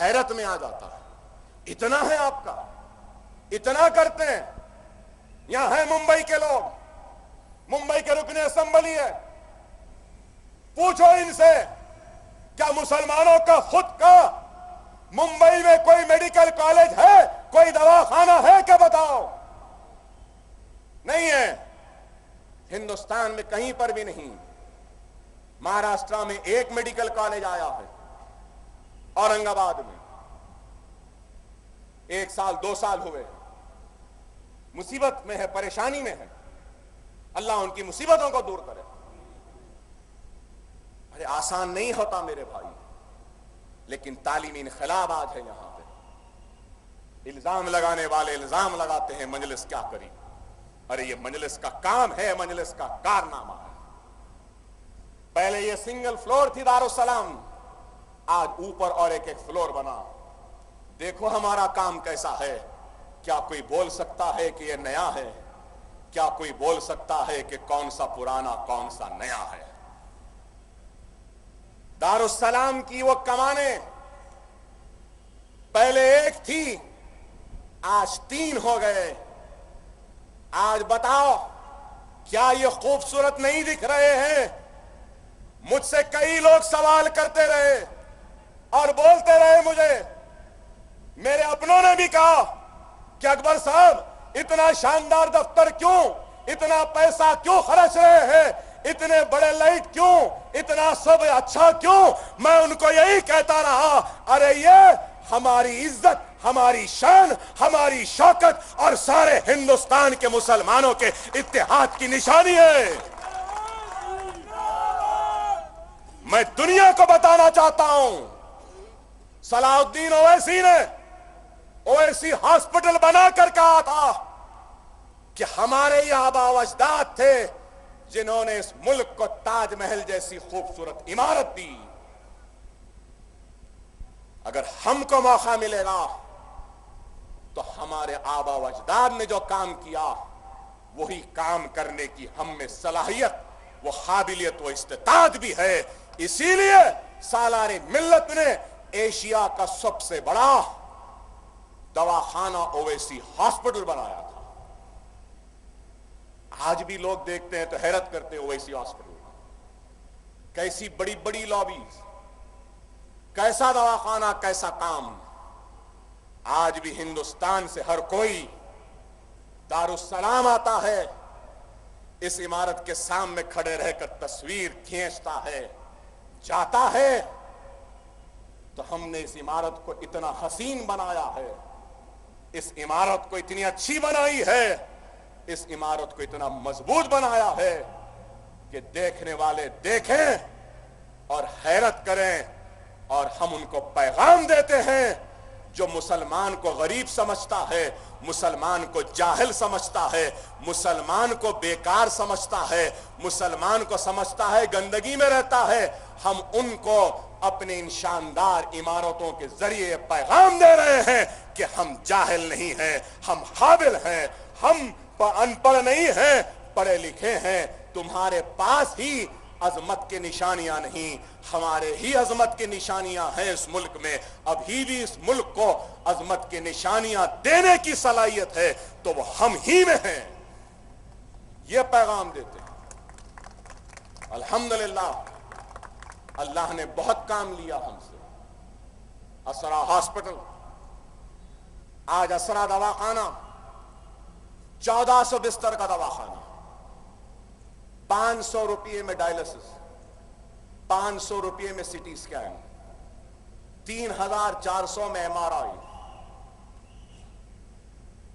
B: حیرت میں آ جاتا ہے. اتنا ہے آپ کا, اتنا کرتے ہیں. یہاں ہے ممبئی کے لوگ, ممبئی کے رکن اسمبلی ہے, پوچھو ان سے کیا مسلمانوں کا خود کا ممبئی میں کوئی میڈیکل کالج ہے, کوئی دواخانہ ہے کہ بتاؤ؟ نہیں ہے. ہندوستان میں کہیں پر بھی نہیں. مہاراشٹرا میں ایک میڈیکل کالج آیا ہے, اورنگ آباد میں 1 سال 2 سال ہوئے. مصیبت میں ہے, پریشانی میں ہے. اللہ ان کی مصیبتوں کو دور کرے. ارے آسان نہیں ہوتا میرے بھائی, لیکن تعلیمی انقلاب آج ہے یہاں پہ. الزام لگانے والے الزام لگاتے ہیں مجلس کیا کری. ارے یہ مجلس کا کام ہے, مجلس کا کارنامہ ہے. پہلے یہ سنگل فلور تھی دارالسلام, آج اوپر اور ایک فلور بنا. دیکھو ہمارا کام کیسا ہے. کیا کوئی بول سکتا ہے کہ یہ نیا ہے؟ کیا کوئی بول سکتا ہے کہ کون سا پرانا کون سا نیا ہے؟ دارالسلام کی وہ کمانیں پہلے ایک تھی, آج 3 ہو گئے. آج بتاؤ کیا یہ خوبصورت نہیں دکھ رہے ہیں؟ مجھ سے کئی لوگ سوال کرتے رہے اور بولتے رہے مجھے, میرے اپنوں نے بھی کہا کہ اکبر صاحب اتنا شاندار دفتر کیوں, اتنا پیسہ کیوں خرچ رہے ہیں, اتنے بڑے لائٹ کیوں, اتنا سب اچھا کیوں؟ میں ان کو یہی کہتا رہا, ارے یہ ہماری عزت, ہماری شان, ہماری شوکت اور سارے ہندوستان کے مسلمانوں کے اتحاد کی نشانی ہے. میں دنیا کو بتانا چاہتا ہوں, صلاح الدین اویسی نے اویسی ہاسپٹل بنا کر کہا تھا کہ ہمارے یہ آبا و اجداد تھے جنہوں نے اس ملک کو تاج محل جیسی خوبصورت عمارت دی. اگر ہم کو موقع ملے گا تو ہمارے آبا و اجداد نے جو کام کیا وہی کام کرنے کی ہم میں صلاحیت, وہ قابلیت, وہ استطاعت بھی ہے. اسی لیے سالار ملت نے ایشیا کا سب سے بڑا دواخانہ اویسی ہاسپٹل بنایا تھا. آج بھی لوگ دیکھتے ہیں تو حیرت کرتے ہیں اویسی ہاسپٹل, کیسی بڑی بڑی لابیز, کیسا دواخانہ, کیسا کام. آج بھی ہندوستان سے ہر کوئی دارالسلام آتا ہے, اس عمارت کے سامنے کھڑے رہ کر تصویر کھینچتا ہے, جاتا ہے. تو ہم نے اس عمارت کو اتنا حسین بنایا ہے, اس عمارت کو اتنی اچھی بنائی ہے, اس عمارت کو اتنا مضبوط بنایا ہے کہ دیکھنے والے دیکھیں اور حیرت کریں. اور ہم ان کو پیغام دیتے ہیں جو مسلمان کو غریب سمجھتا ہے, مسلمان کو جاہل سمجھتا ہے, مسلمان کو بیکار سمجھتا ہے, مسلمان کو سمجھتا ہے گندگی میں رہتا ہے, ہم ان کو اپنے ان شاندار عمارتوں کے ذریعے پیغام دے رہے ہیں کہ ہم جاہل نہیں ہیں, ہم قابل ہیں, ہم ان پڑھ نہیں ہیں, پڑھے لکھے ہیں. تمہارے پاس ہی عظمت کے نشانیاں نہیں, ہمارے ہی عظمت کے نشانیاں ہیں اس ملک میں. ابھی بھی اس ملک کو عظمت کے نشانیاں دینے کی صلاحیت ہے تو وہ ہم ہی میں ہیں. یہ پیغام دیتے ہیں. الحمدللہ اللہ نے بہت کام لیا ہم سے. اسرا ہاسپٹل, آج اسرا دواخانہ 1400 بستر کا دواخانہ, 500 روپئے میں ڈائلسس, 500 روپئے میں سٹی اسکین, 3400 میں ایم آر آئی,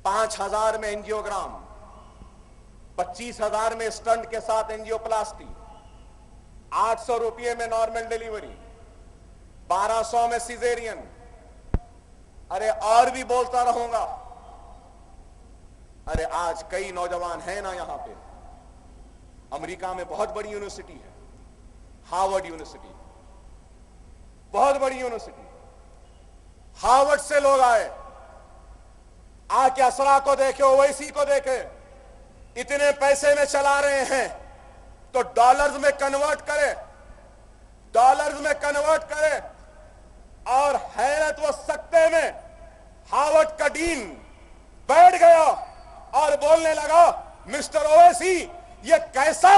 B: 5000 میں انجیوگرام, 25000 میں اسٹنٹ کے ساتھ انجیو پلاسٹی, 800 روپئے میں نارمل ڈیلیوری, 1200 میں سیزیرین. ارے اور بھی بولتا رہوں گا. ارے آج کئی نوجوان ہیں نا یہاں پہ, امریکہ میں بہت بڑی یونیورسٹی ہے, ہارورڈ یونیورسٹی, بہت بڑی یونیورسٹی. ہارورڈ سے لوگ آئے, آ کے اسرا کو دیکھے, اویسی کو دیکھے, اتنے پیسے میں چلا رہے ہیں تو ڈالرز میں کنورٹ کرے, ڈالرز میں کنورٹ کرے, اور حیرت وہ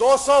B: 200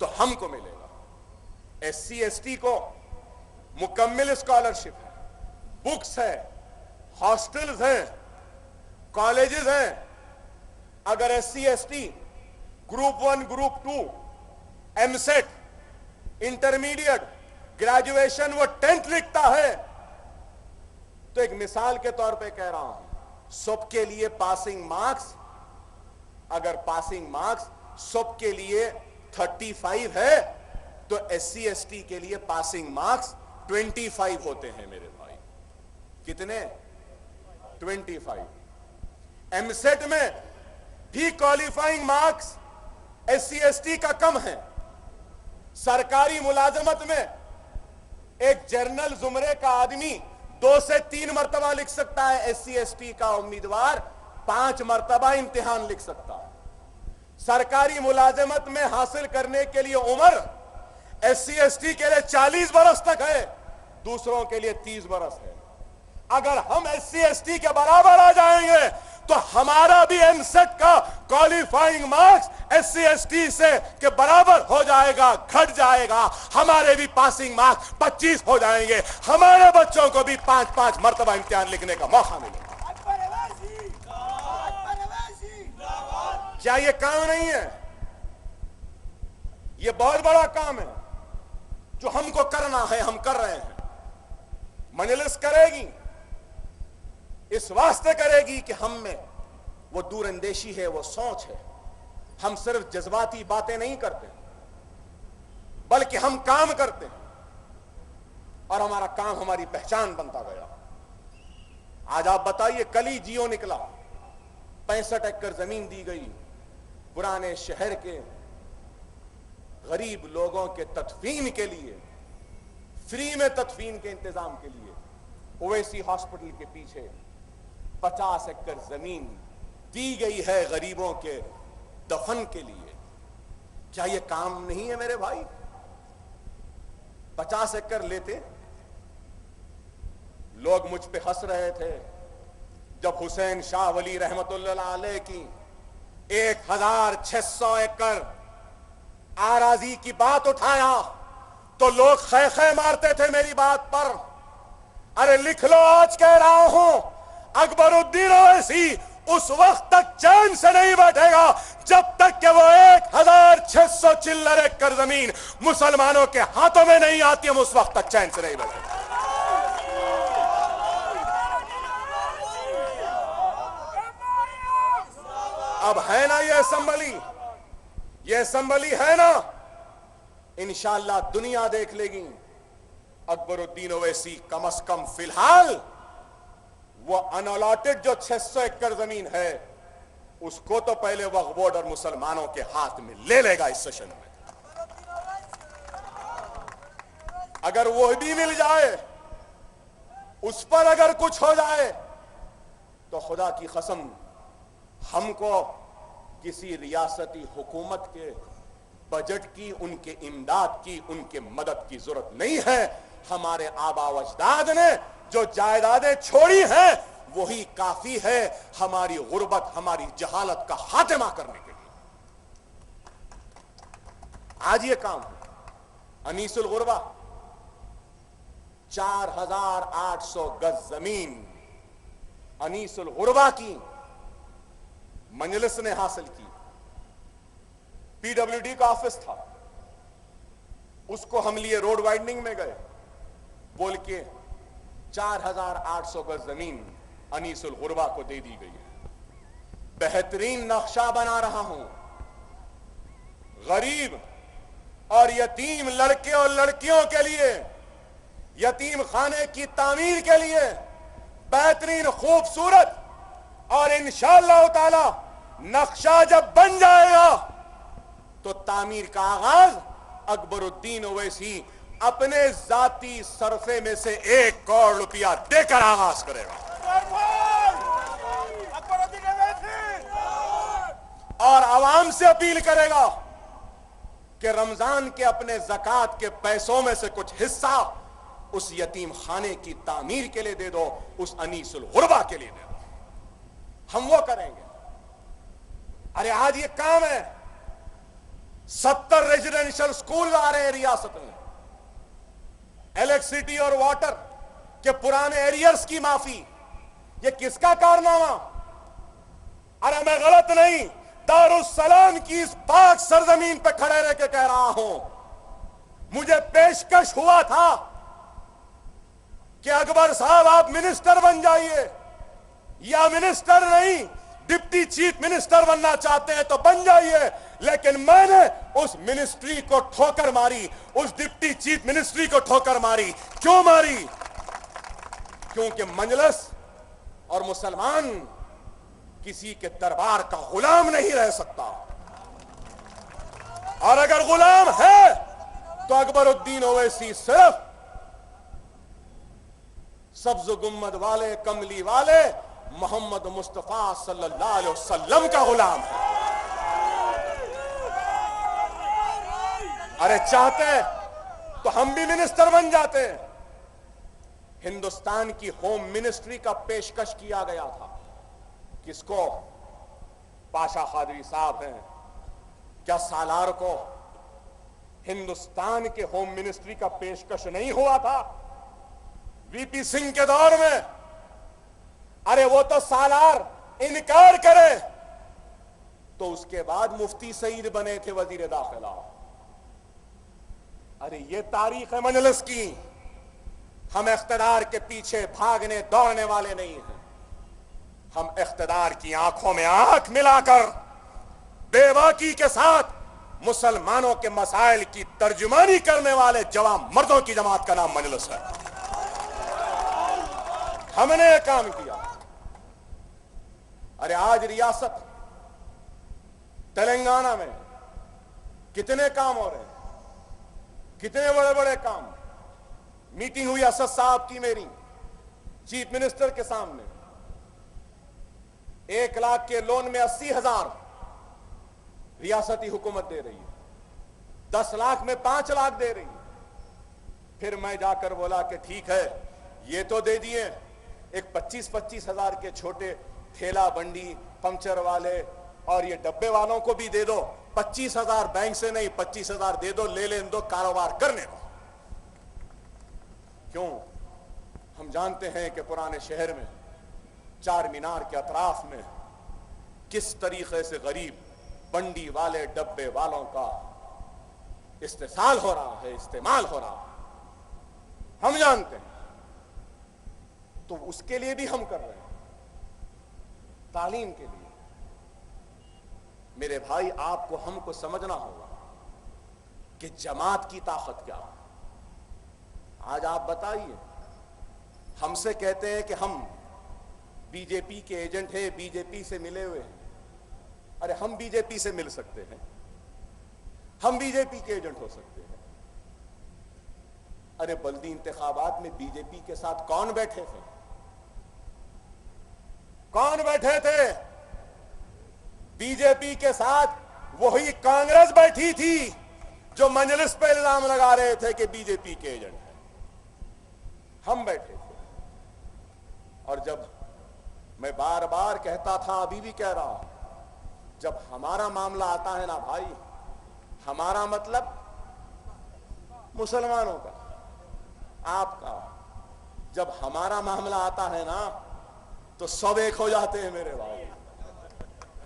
B: تو ہم کو ملے گا. ایس سی ایس ٹی کو مکمل اسکالرشپ ہے, بکس ہے, ہاسٹلز ہیں, کالجز ہیں. اگر S C S T group 1 group 2 M SET intermediate graduation وہ 10th لکھتا ہے, تو ایک مثال کے طور پہ کہہ رہا ہوں, سب کے لیے پاسنگ مارکس, اگر پاسنگ مارکس سب کے لیے 35 ہے تو ایس سی ایس ٹی کے لیے پاسنگ مارکس 25 ہوتے ہیں میرے بھائی. کتنے؟ 25. ایم سیٹ میں بھی qualifying marks S C S T کا کم ہے. سرکاری ملازمت میں ایک جنرل زمرے کا آدمی 2 سے 3 مرتبہ لکھ سکتا ہے, ایس سی ایس ٹی کا امیدوار 5 مرتبہ امتحان لکھ سکتا ہے. سرکاری ملازمت میں حاصل کرنے کے لیے عمر ایس سی ایس ٹی کے لیے 40 برس تک ہے, دوسروں کے لیے 30 برس ہے. اگر ہم ایس سی ایس ٹی کے برابر آ جائیں گے تو ہمارا بھی ایم سیٹ کا qualifying marks S C S T سے کے برابر ہو جائے گا, گھٹ جائے گا. ہمارے بھی پاسنگ مارکس 25 ہو جائیں گے, ہمارے بچوں کو بھی 5 مرتبہ امتحان لکھنے کا موقع ملے گا. کیا یہ کام نہیں ہے؟ یہ بہت بڑا کام ہے جو ہم کو کرنا ہے, ہم کر رہے ہیں. مجلس کرے گی, اس واسطے کرے گی کہ ہم میں وہ دور اندیشی ہے, وہ سوچ ہے. ہم صرف جذباتی باتیں نہیں کرتے بلکہ ہم کام کرتے ہیں, اور ہمارا کام ہماری پہچان بنتا گیا. آج آپ بتائیے, کل ہی جیو نکلا, 65 ایکڑ زمین دی گئی پرانے شہر کے غریب لوگوں کے تدفین کے لیے, فری میں تدفین کے انتظام کے لیے. اویسی ہاسپٹل کے پیچھے 50 ایکڑ زمین دی گئی ہے غریبوں کے دفن کے لیے. کیا یہ کام نہیں ہے میرے بھائی؟ 50 ایکڑ لیتے. لوگ مجھ پہ ہنس رہے تھے جب حسین شاہ ولی رحمت اللہ علیہ کی 1600 ایکڑ آراضی کی بات اٹھایا تو لوگ خے خے مارتے تھے میری بات پر. ارے لکھ لو, آج کہہ رہا ہوں, اکبر الدین اویسی اس وقت تک چین سے نہیں بیٹھے گا جب تک کہ وہ 1600 چلر ایکڑ زمین مسلمانوں کے ہاتھوں میں نہیں آتی, ہم اس وقت تک چین سے نہیں بیٹھے گا. اب ہے نا یہ اسمبلی ہے نا, انشاءاللہ دنیا دیکھ لے گی. اکبر الدین اویسی کم از کم فی الحال وہ انالاٹڈ جو 600 ایکڑ زمین ہے اس کو تو پہلے وقف بورڈ اور مسلمانوں کے ہاتھ میں لے لے گا اس سیشن میں. اگر وہ بھی مل جائے, اس پر اگر کچھ ہو جائے تو خدا کی قسم ہم کو کسی ریاستی حکومت کے بجٹ کی, ان کے امداد کی, ان کے مدد کی ضرورت نہیں ہے. ہمارے آبا و اجداد نے جو جائیدادیں چھوڑی ہیں وہی کافی ہے ہماری غربت, ہماری جہالت کا خاتمہ کرنے کے لیے. آج یہ کام ہے. انیس الغربہ 4800 گز زمین انیس الغربہ کی مجلس نے حاصل کی. پی ڈبلیو ڈی کا آفس تھا, اس کو ہم لیے روڈ وائڈنگ میں گئے, بول کے 4800 گز زمین انیس الغربہ کو دے دی گئی ہے. بہترین نقشہ بنا رہا ہوں, غریب اور یتیم لڑکے اور لڑکیوں کے لیے یتیم خانے کی تعمیر کے لیے بہترین خوبصورت, اور انشاءاللہ تعالی نقشہ جب بن جائے گا تو تعمیر کا آغاز اکبر الدین اویسی اپنے ذاتی صرفے میں سے 1 کروڑ روپیہ دے کر آغاز کرے گا. اور عوام سے اپیل کرے گا کہ رمضان کے اپنے زکوٰۃ کے پیسوں میں سے کچھ حصہ اس یتیم خانے کی تعمیر کے لیے دے دو, اس انیس الغربہ کے لیے دے دو. ہم وہ کریں گے. ارے آج یہ کام ہے, 70 ریزیڈینشل سکول آ رہے ہیں ریاست میں. الیکٹریسٹی اور واٹر کے پرانے ایریئرز کی معافی. یہ کس کا کارنامہ؟ ارے میں غلط نہیں، دارالسلام کی اس پاک سرزمین پہ کھڑے رہ کے کہہ رہا ہوں. مجھے پیشکش ہوا تھا کہ اکبر صاحب آپ منسٹر بن جائیے، یا منسٹر نہیں ڈپٹی چیف منسٹر بننا چاہتے ہیں تو بن جائیے، لیکن میں نے اس منسٹری کو ٹھوکر ماری، اس ڈپٹی چیف منسٹری کو ٹھوکر ماری. کیوں ماری؟ کیونکہ مجلس اور مسلمان کسی کے دربار کا غلام نہیں رہ سکتا، اور اگر غلام ہے تو اکبر الدین اویسی صرف سبز گنبد والے کملی والے محمد مصطفیٰ صلی اللہ علیہ وسلم کا غلام ہے. ارے چاہتے تو ہم بھی منسٹر بن جاتے. ہندوستان کی ہوم منسٹری کا پیشکش کیا گیا تھا. کس کو؟ پاشا قادری صاحب ہیں. کیا سالار کو ہندوستان کے ہوم منسٹری کا پیشکش نہیں ہوا تھا وی پی سنگھ کے دور میں؟ ارے وہ تو سالار انکار کرے تو اس کے بعد مفتی سعید بنے تھے وزیر داخلہ. ارے یہ تاریخ ہے مجلس کی. ہم اقتدار کے پیچھے بھاگنے دوڑنے والے نہیں ہیں. ہم اقتدار کی آنکھوں میں آنکھ ملا کر بے باکی کے ساتھ مسلمانوں کے مسائل کی ترجمانی کرنے والے جوان مردوں کی جماعت کا نام مجلس ہے. ہم نے یہ کام کیا. ارے آج ریاست تلنگانہ میں کتنے کام ہو رہے ہیں، کتنے بڑے بڑے کام. میٹنگ ہوئی اسد صاحب کی میری چیف منسٹر کے سامنے. 1 لاکھ کے لون میں 80,000 ریاستی حکومت دے رہی ہے، 10 لاکھ میں 5 لاکھ دے رہی ہے. پھر میں جا کر بولا کہ ٹھیک ہے یہ تو دے دیے، ایک 25,000 کے چھوٹے ٹھیلا بنڈی پنچر والے اور یہ ڈبے والوں کو بھی دے دو. 25,000 بینک سے نہیں، 25,000 دے دو، لے لیں دو، کاروبار کرنے دو. کیوں؟ ہم جانتے ہیں کہ پرانے شہر میں چار مینار کے اطراف میں کس طریقے سے غریب بنڈی والے ڈبے والوں کا استحصال ہو رہا ہے، استعمال ہو رہا ہے. ہم جانتے ہیں. تو اس کے لیے بھی ہم کر رہے ہیں، تعلیم کے لیے. میرے بھائی آپ کو ہم کو سمجھنا ہوگا کہ جماعت کی طاقت کیا ہے. آج آپ بتائیے، ہم سے کہتے ہیں کہ ہم بی جے پی کے ایجنٹ ہیں، بی جے پی سے ملے ہوئے ہیں. ارے ہم بی جے پی سے مل سکتے ہیں، ہم بی جے پی کے ایجنٹ ہو سکتے ہیں. ارے بلدی انتخابات میں بی جے پی کے ساتھ کون بیٹھے تھے؟ کون بیٹھے تھے؟ بی جے پی کے ساتھ وہی کانگریس بیٹھی تھی جو مجلس پہ الزام لگا رہے تھے کہ بی جے پی کے ایجنٹ ہیں. ہم بیٹھے تھے. اور جب میں بار بار کہتا تھا، ابھی بھی کہہ رہا ہوں، جب ہمارا معاملہ آتا ہے نا بھائی، ہمارا مطلب مسلمانوں کا، آپ کا، جب ہمارا معاملہ آتا ہے نا تو سب ایک ہو جاتے ہیں میرے بھائی،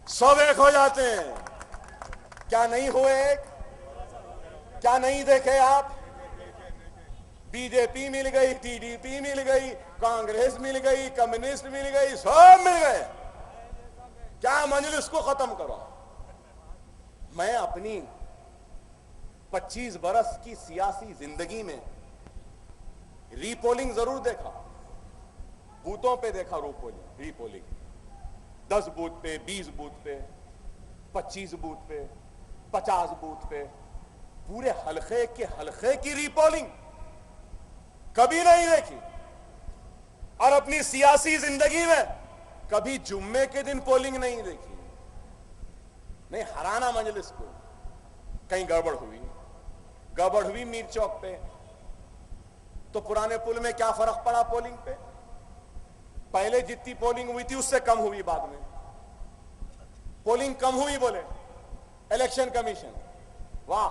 B: سب ایک ہو جاتے ہیں. کیا نہیں ہوئے ایک؟ کیا نہیں دیکھے آپ؟ بی جے پی مل گئی، ٹی ڈی پی مل گئی، کانگریس مل گئی، کمیونسٹ مل گئی، سب مل گئے. کیا مجلس کو ختم کرو؟ میں اپنی 25 برس کی سیاسی زندگی میں ری پولنگ ضرور دیکھا، بوتھوں پہ دیکھا ری پولنگ. 10 بوتھ پہ، 20 بوتھ پہ، 25 بوتھ پہ، 50 بوتھ پہ، پورے حلقے کے حلقے کی ری پولنگ کبھی نہیں دیکھی. اور اپنی سیاسی زندگی میں کبھی جمعے کے دن پولنگ نہیں دیکھی. نہیں، ہرانا مجلس کو. کہیں گڑبڑ ہوئی میر چوک پہ تو پرانے پل میں کیا فرق پڑا پولنگ پہ؟ پہلے جتنی پولنگ ہوئی تھی اس سے کم ہوئی، بعد میں پولنگ کم ہوئی بولے الیکشن کمیشن. واہ،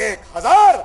B: 1000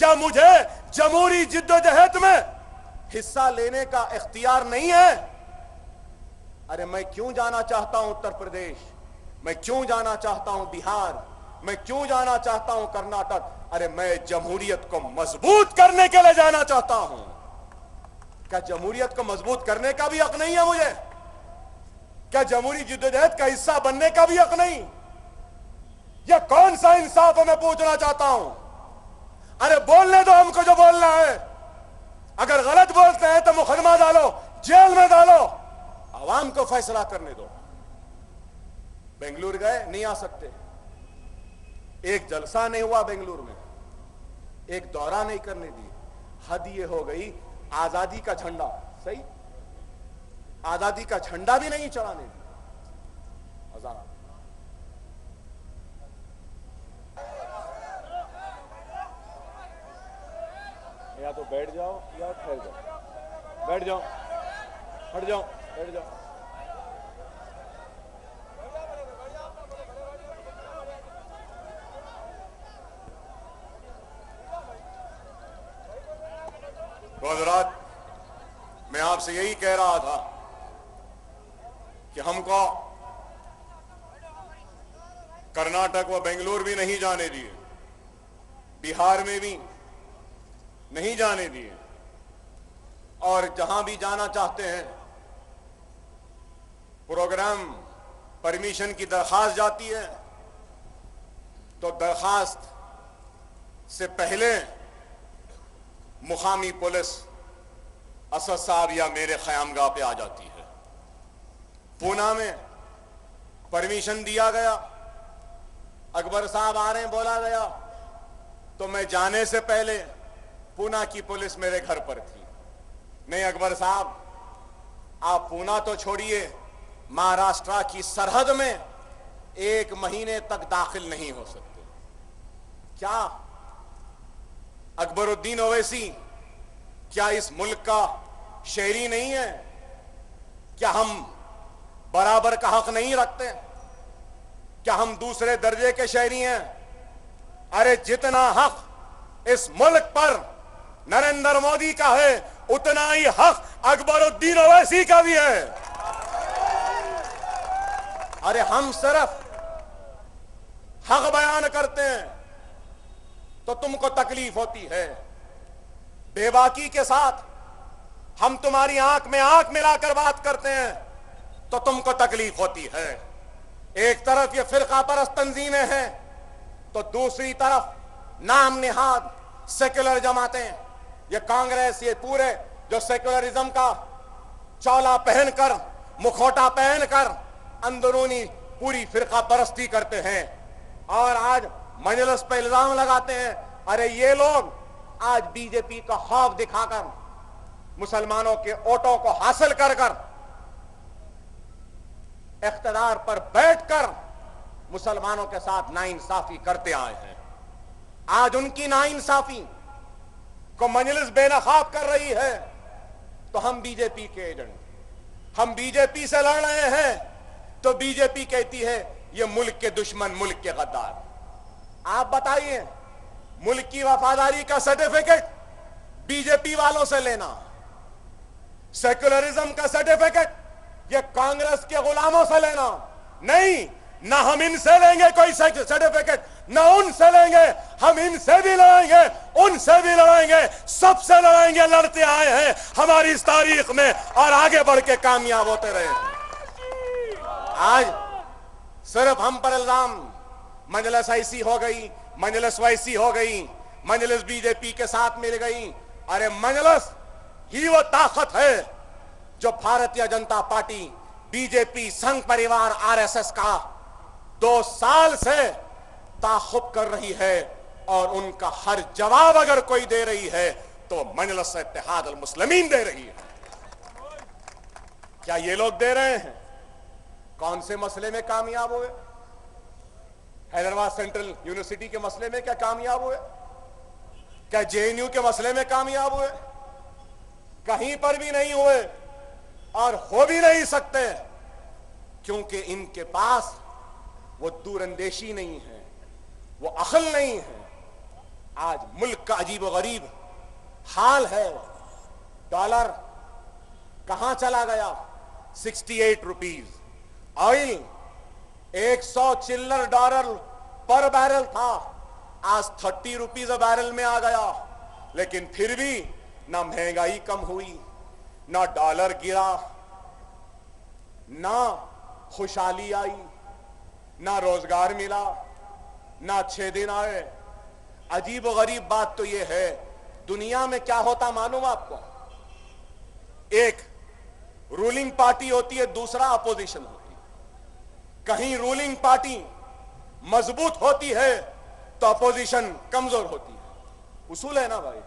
B: کیا مجھے جمہوری جدوجہد میں حصہ لینے کا اختیار نہیں ہے؟ ارے میں کیوں جانا چاہتا ہوں اتر پردیش، میں کیوں جانا چاہتا ہوں بہار، میں کیوں جانا چاہتا ہوں کرناٹک؟ ارے میں جمہوریت کو مضبوط کرنے کے لیے جانا چاہتا ہوں۔ کیا جمہوریت کو مضبوط کرنے کا بھی حق نہیں ہے مجھے؟ کیا جمہوری جدوجہد کا حصہ بننے کا بھی حق نہیں؟ یہ کون سا انصاف ہے میں پوچھنا چاہتا ہوں۔ ارے بولنے دو ہم کو جو بولنا ہے، اگر غلط بولتے ہیں تو مقدمہ ڈالو، جیل میں ڈالو، عوام کو فیصلہ کرنے دو۔ بنگلور گئے، نہیں آ سکتے، ایک جلسہ نہیں ہوا بنگلور میں، ایک دورہ نہیں کرنے دی۔ حد یہ ہو گئی، آزادی کا جھنڈا، صحیح، آزادی کا جھنڈا بھی نہیں چڑھانے دی۔ یا تو بیٹھ جاؤ یا ٹھہر جاؤ، بیٹھ جاؤ، ہٹ جاؤ، بیٹھ جاؤ۔ تو حضرات، میں آپ سے یہی کہہ رہا تھا کہ ہم کو کرناٹک و بنگلور بھی نہیں جانے دیے، بہار میں بھی نہیں جانے دیے، اور جہاں بھی جانا چاہتے ہیں پروگرام پرمیشن کی درخواست جاتی ہے تو درخواست سے پہلے مقامی پولیس اسد صاحب یا میرے خیامگاہ پہ آ جاتی ہے۔ پونا میں پرمیشن دیا گیا، اکبر صاحب آ رہے ہیں بولا گیا، تو میں جانے سے پہلے پونا کی پولیس میرے گھر پر تھی۔ نہیں اکبر صاحب، آپ پونا تو چھوڑیے، مہاراشٹرا کی سرحد میں 1 مہینے تک داخل نہیں ہو سکتے۔ کیا اکبر الدین اویسی کیا اس ملک کا شہری نہیں ہے؟ کیا ہم برابر کا حق نہیں رکھتے؟ کیا ہم دوسرے درجے کے شہری ہیں؟ ارے جتنا حق اس ملک پر نریندر مودی کا ہے، اتنا ہی حق اکبر الدین اویسی کا بھی ہے۔ ارے ہم صرف حق بیان کرتے ہیں تو تم کو تکلیف ہوتی ہے، بے باکی کے ساتھ ہم تمہاری آنکھ میں آنکھ ملا کر بات کرتے ہیں تو تم کو تکلیف ہوتی ہے۔ ایک طرف یہ فرقہ پرست تنظیمیں ہیں تو دوسری طرف نام نہاد سیکولر جماعتیں، یہ کانگریس، یہ پورے جو سیکولرزم کا چولا پہن کر، مکھوٹا پہن کر اندرونی پوری فرقہ پرستی کرتے ہیں، اور آج مجلس پہ الزام لگاتے ہیں ارے یہ لوگ آج بی جے پی کا خوف دکھا کر مسلمانوں کے ووٹوں کو حاصل کر کر اقتدار پر بیٹھ کر مسلمانوں کے ساتھ ناانصافی کرتے آئے ہیں۔ آج ان کی ناانصافی کو مجلس بے نقاب کر رہی ہے تو ہم بی جے پی کے ایجنٹ، ہم بی جے پی سے لڑ رہے ہیں تو بی جے پی کہتی ہے یہ ملک کے دشمن، ملک کے غدار۔ آپ بتائیے، ملک کی وفاداری کا سرٹیفکیٹ بی جے پی والوں سے لینا، سیکولرزم کا سرٹیفکیٹ یہ کانگریس کے غلاموں سے لینا، نہیں، نہ ہم ان سے لیں گے کوئی سرٹیفکیٹ، نہ ان سے لیں گے، ہم ان سے بھی لڑیں گے، ان سے بھی لڑیں گے، سب سے لڑیں گے، لڑتے آئے ہیں ہماری اس تاریخ میں اور آگے بڑھ کے کامیاب ہوتے رہے ہیں۔ آج صرف ہم پر الزام، مجلس ایسی ہو گئی، مجلس ویسی ہو گئی، مجلس بی جے پی کے ساتھ مل گئی۔ ارے مجلس ہی وہ طاقت ہے جو Bharatiya Janata party, B J پی، سنگھ پریوار، آر ایس ایس کا 2 سال سے تعاقب کر رہی ہے، اور ان کا ہر جواب اگر کوئی دے رہی ہے تو مجلس اتحاد المسلمین دے رہی ہے۔ کیا یہ لوگ دے رہے ہیں؟ کون سے مسئلے میں کامیاب ہوئے؟ حیدرآباد سینٹرل یونیورسٹی کے مسئلے میں کیا کامیاب ہوئے؟ کیا جے این یو کے مسئلے میں کامیاب ہوئے؟ کہیں پر بھی نہیں ہوئے، اور ہو بھی نہیں سکتے، کیونکہ ان کے پاس وہ دور اندیشی نہیں ہے، وہ عقل نہیں ہے۔ آج ملک کا عجیب و غریب حال ہے. ڈالر کہاں چلا گیا؟ 68 روپیز. آئل 100 چلر ڈالر پر بیرل تھا, آج 30 روپیز بیرل میں آ گیا. لیکن پھر بھی نہ مہنگائی کم ہوئی, نہ ڈالر گرا, نہ خوشحالی آئی, نہ روزگار ملا, نہ اچھے دن آئے. عجیب و غریب بات تو یہ ہے, دنیا میں کیا ہوتا معلوم آپ کو؟ ایک رولنگ پارٹی ہوتی ہے, دوسرا اپوزیشن ہوتی ہے. کہیں رولنگ پارٹی مضبوط ہوتی ہے تو اپوزیشن کمزور ہوتی ہے. اصول ہے نا بھائی,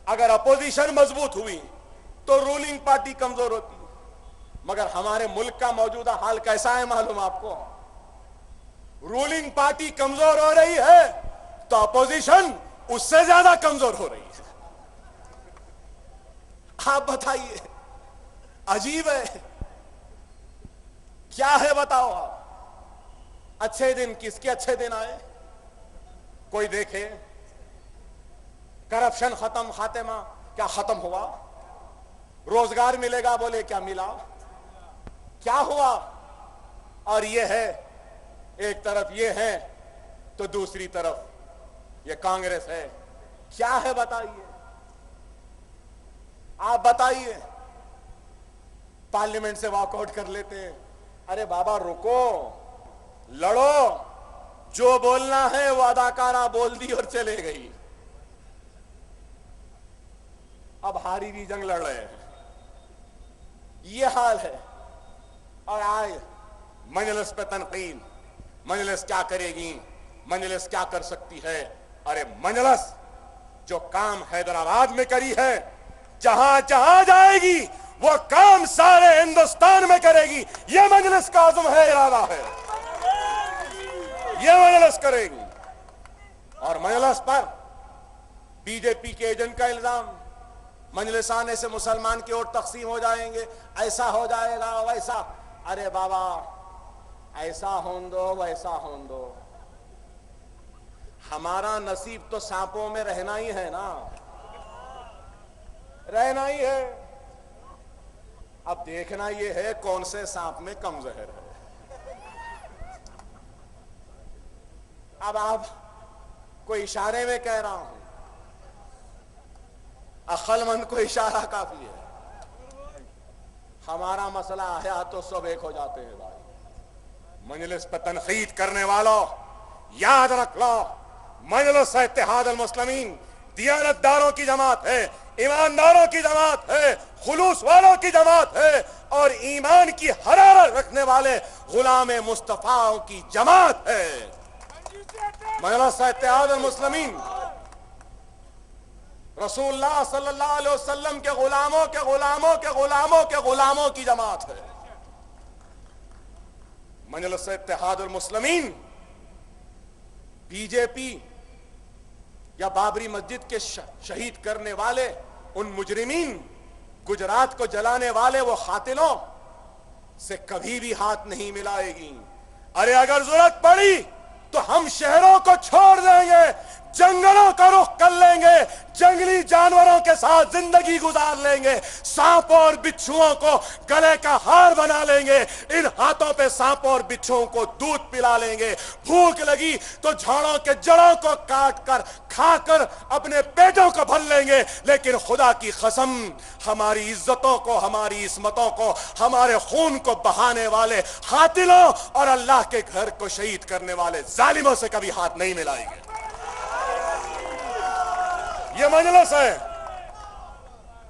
B: اگر اپوزیشن مضبوط ہوئی تو رولنگ پارٹی کمزور ہوتی ہے. مگر ہمارے ملک کا موجودہ حال کیسا ہے معلوم آپ کو؟ رولنگ پارٹی کمزور ہو رہی ہے تو اپوزیشن اس سے زیادہ کمزور ہو رہی ہے. آپ بتائیے, عجیب ہے, کیا ہے بتاؤ آپ؟ اچھے دن کس کے اچھے دن آئے؟ کوئی دیکھے. کرپشن ختم, خاتمہ کیا ختم ہوا؟ روزگار ملے گا بولے کیا ملا؟ کیا ہوا؟ اور یہ ہے, ایک طرف یہ ہے تو دوسری طرف یہ کانگریس ہے. کیا ہے بتائیے, آپ بتائیے. پارلیمنٹ سے واک آؤٹ کر لیتے ہیں. ارے بابا رکو, لڑو, جو بولنا ہے وہ اداکارہ بول دی اور چلے گئی. اب ہاری بھی جنگ لڑ رہے ہیں, یہ حال ہے. اور آئے مجلس پہ تنقید, مجلس کیا کرے گی, مجلس کیا کر سکتی ہے. ارے مجلس جو کام حیدرآباد میں کری ہے, جہاں جہاں جائے گی وہ کام سارے ہندوستان میں کرے گی. یہ مجلس کا عزم ہے, ارادہ ہے, یہ مجلس کرے گی. اور مجلس پر بی جے پی کے ایجنٹ کا الزام, مجلس آنے سے مسلمان کے ووٹ تقسیم ہو جائیں گے, ایسا ہو جائے گا ویسا. ارے بابا ایسا ہون دو ویسا ہون دو, ہمارا نصیب تو سانپوں میں رہنا ہی ہے نا, رہنا ہی ہے. اب دیکھنا یہ ہے کون سے سانپ میں کم زہر ہے. اب آپ کو اشارے میں کہہ رہا ہوں, عقل مند کو اشارہ کافی ہے. ہمارا مسئلہ آیا تو سب ایک ہو جاتے ہیں بھائی. مجلس پر تنقید کرنے والوں یاد رکھ لو, مجلس اتحاد المسلمین دیانتداروں کی جماعت ہے, ایمانداروں کی جماعت ہے, خلوص والوں کی جماعت ہے, اور ایمان کی حرارت رکھنے والے غلام مصطفیٰ کی جماعت ہے. مجلس اتحاد المسلمین رسول اللہ صلی اللہ علیہ وسلم کے غلاموں کے غلاموں کے غلاموں کے غلاموں کی جماعت ہے. مجلس اتحاد المسلمین بی جے پی یا بابری مسجد کے شہید کرنے والے ان مجرمین, گجرات کو جلانے والے وہ قاتلوں سے کبھی بھی ہاتھ نہیں ملائے گی. ارے اگر ضرورت پڑی تو ہم شہروں کو چھوڑ دیں گے, جنگلوں کا رخ کر لیں گے, جنگلی جانوروں کے ساتھ زندگی گزار لیں گے, سانپوں اور بچھوؤں کو گلے کا ہار بنا لیں گے, ان ہاتھوں پہ سانپوں اور بچھوؤں کو دودھ پلا لیں گے. بھوک لگی تو جھاڑوں کے جڑوں کو کاٹ کر کھا کر اپنے پیٹوں کو بھر لیں گے. لیکن خدا کی قسم, ہماری عزتوں کو, ہماری عصمتوں کو, ہمارے خون کو بہانے والے قاتلوں اور اللہ کے گھر کو شہید کرنے والے ظالموں سے کبھی ہاتھ نہیں ملائیں گے. یہ مجلس ہے,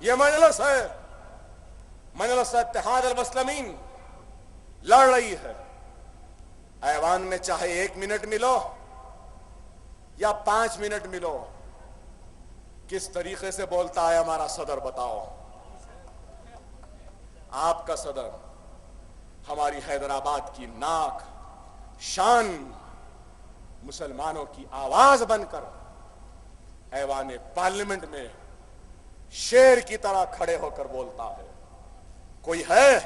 B: یہ مجلس ہے. مجلس اتحاد المسلمین لڑ رہی ہے. ایوان میں چاہے 1 منٹ ملو یا 5 منٹ ملو, کس طریقے سے بولتا ہے ہمارا صدر بتاؤ. آپ کا صدر ہماری حیدرآباد کی ناک, شان, مسلمانوں کی آواز بن کر ایوان پارلیمنٹ میں شیر کی طرح کھڑے ہو کر بولتا ہے. کوئی ہے؟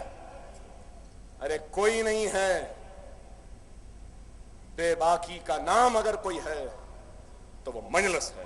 B: ارے کوئی نہیں ہے. بے باکی کا نام اگر کوئی ہے تو وہ مجلس ہے.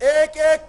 B: 1-1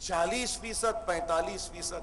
B: 40%, 45%।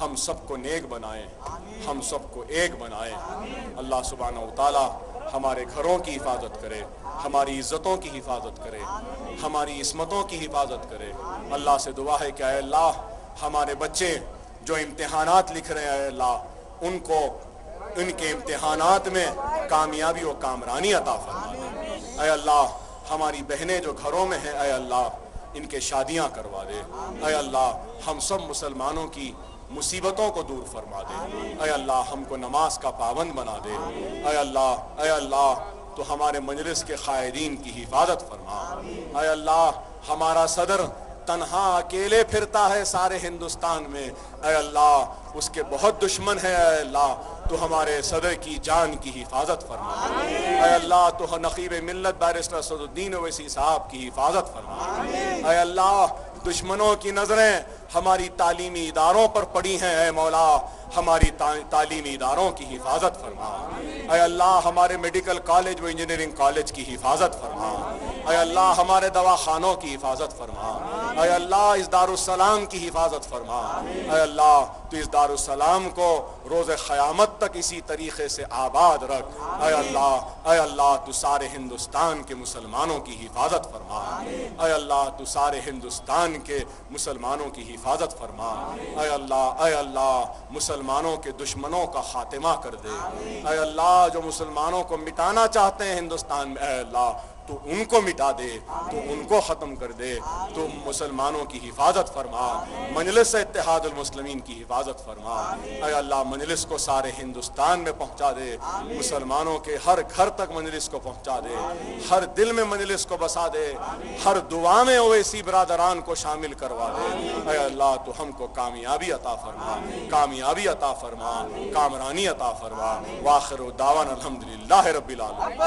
B: ہم سب کو نیک بنائے، ہم سب کو ایک بنائے۔ اللہ سبحانہ و تعالی ہمارے گھروں کی حفاظت کرے، ہماری عزتوں کی حفاظت کرے، ہماری عصمتوں کی حفاظت کرے۔ اللہ سے دعا ہے کہ اے اللہ ہمارے بچے جو امتحانات لکھ رہے ہیں، اے اللہ ان کو ان کے امتحانات میں کامیابی و کامرانی عطا فرما دے۔ اے اللہ ہماری بہنیں جو گھروں میں ہیں، اے اللہ ان کے شادیاں کروا دے۔ اے اللہ ہم سب مسلمانوں کی مصیبتوں کو دور فرما دے۔ اے اللہ ہم کو نماز کا پابند بنا دے۔ اے اللہ تو ہمارے مجلس کے قائدین کی حفاظت فرما۔ اے اللہ ہمارا صدر تنہا اکیلے پھرتا ہے سارے ہندوستان میں، اے اللہ اس کے بہت دشمن ہیں، اے اللہ تو ہمارے صدر کی جان کی حفاظت فرما۔ اے اللہ تو نقیب ملت بیرسٹر اسدالدین اویسی صاحب کی حفاظت فرما۔ اے اللہ دشمنوں کی نظریں ہماری تعلیمی اداروں پر پڑی ہیں، اے مولا ہماری تعلیمی اداروں کی حفاظت فرما۔ اے اللہ ہمارے میڈیکل کالج و انجینئرنگ کالج کی حفاظت فرما۔ اے اللہ ہمارے دواخانوں کی حفاظت فرما۔ اے اللہ اس دارالسلام کی حفاظت فرما۔ اے اللہ تو اس دارالسلام کو روز قیامت تک اسی طریقے سے آباد رکھ۔ اے اللہ تو سارے ہندوستان کے مسلمانوں کی حفاظت فرما۔ اے اللہ تو سارے ہندوستان کے مسلمانوں کی حفاظت فرما۔ اے اللہ مسلمانوں کے دشمنوں کا خاتمہ کر دے۔ اے اللہ جو مسلمانوں کو مٹانا چاہتے ہیں ہندوستان میں، اے اللہ تو ان کو مٹا دے، تو ان کو ختم کر دے، تو مسلمانوں کی حفاظت فرما۔ مجلس اتحاد المسلمین کی حفاظت فرما۔ اے اللہ مجلس کو سارے ہندوستان میں پہنچا دے، مسلمانوں کے ہر گھر تک مجلس کو پہنچا دے، ہر دل میں مجلس کو بسا دے، ہر دعا میں اویسی برادران کو شامل کروا دے۔ اے اللہ تو ہم کو کامیابی عطا فرما، کامیابی عطا فرما، کامرانی عطا فرما۔ وآخر دعوانا الحمدللہ رب العالمین۔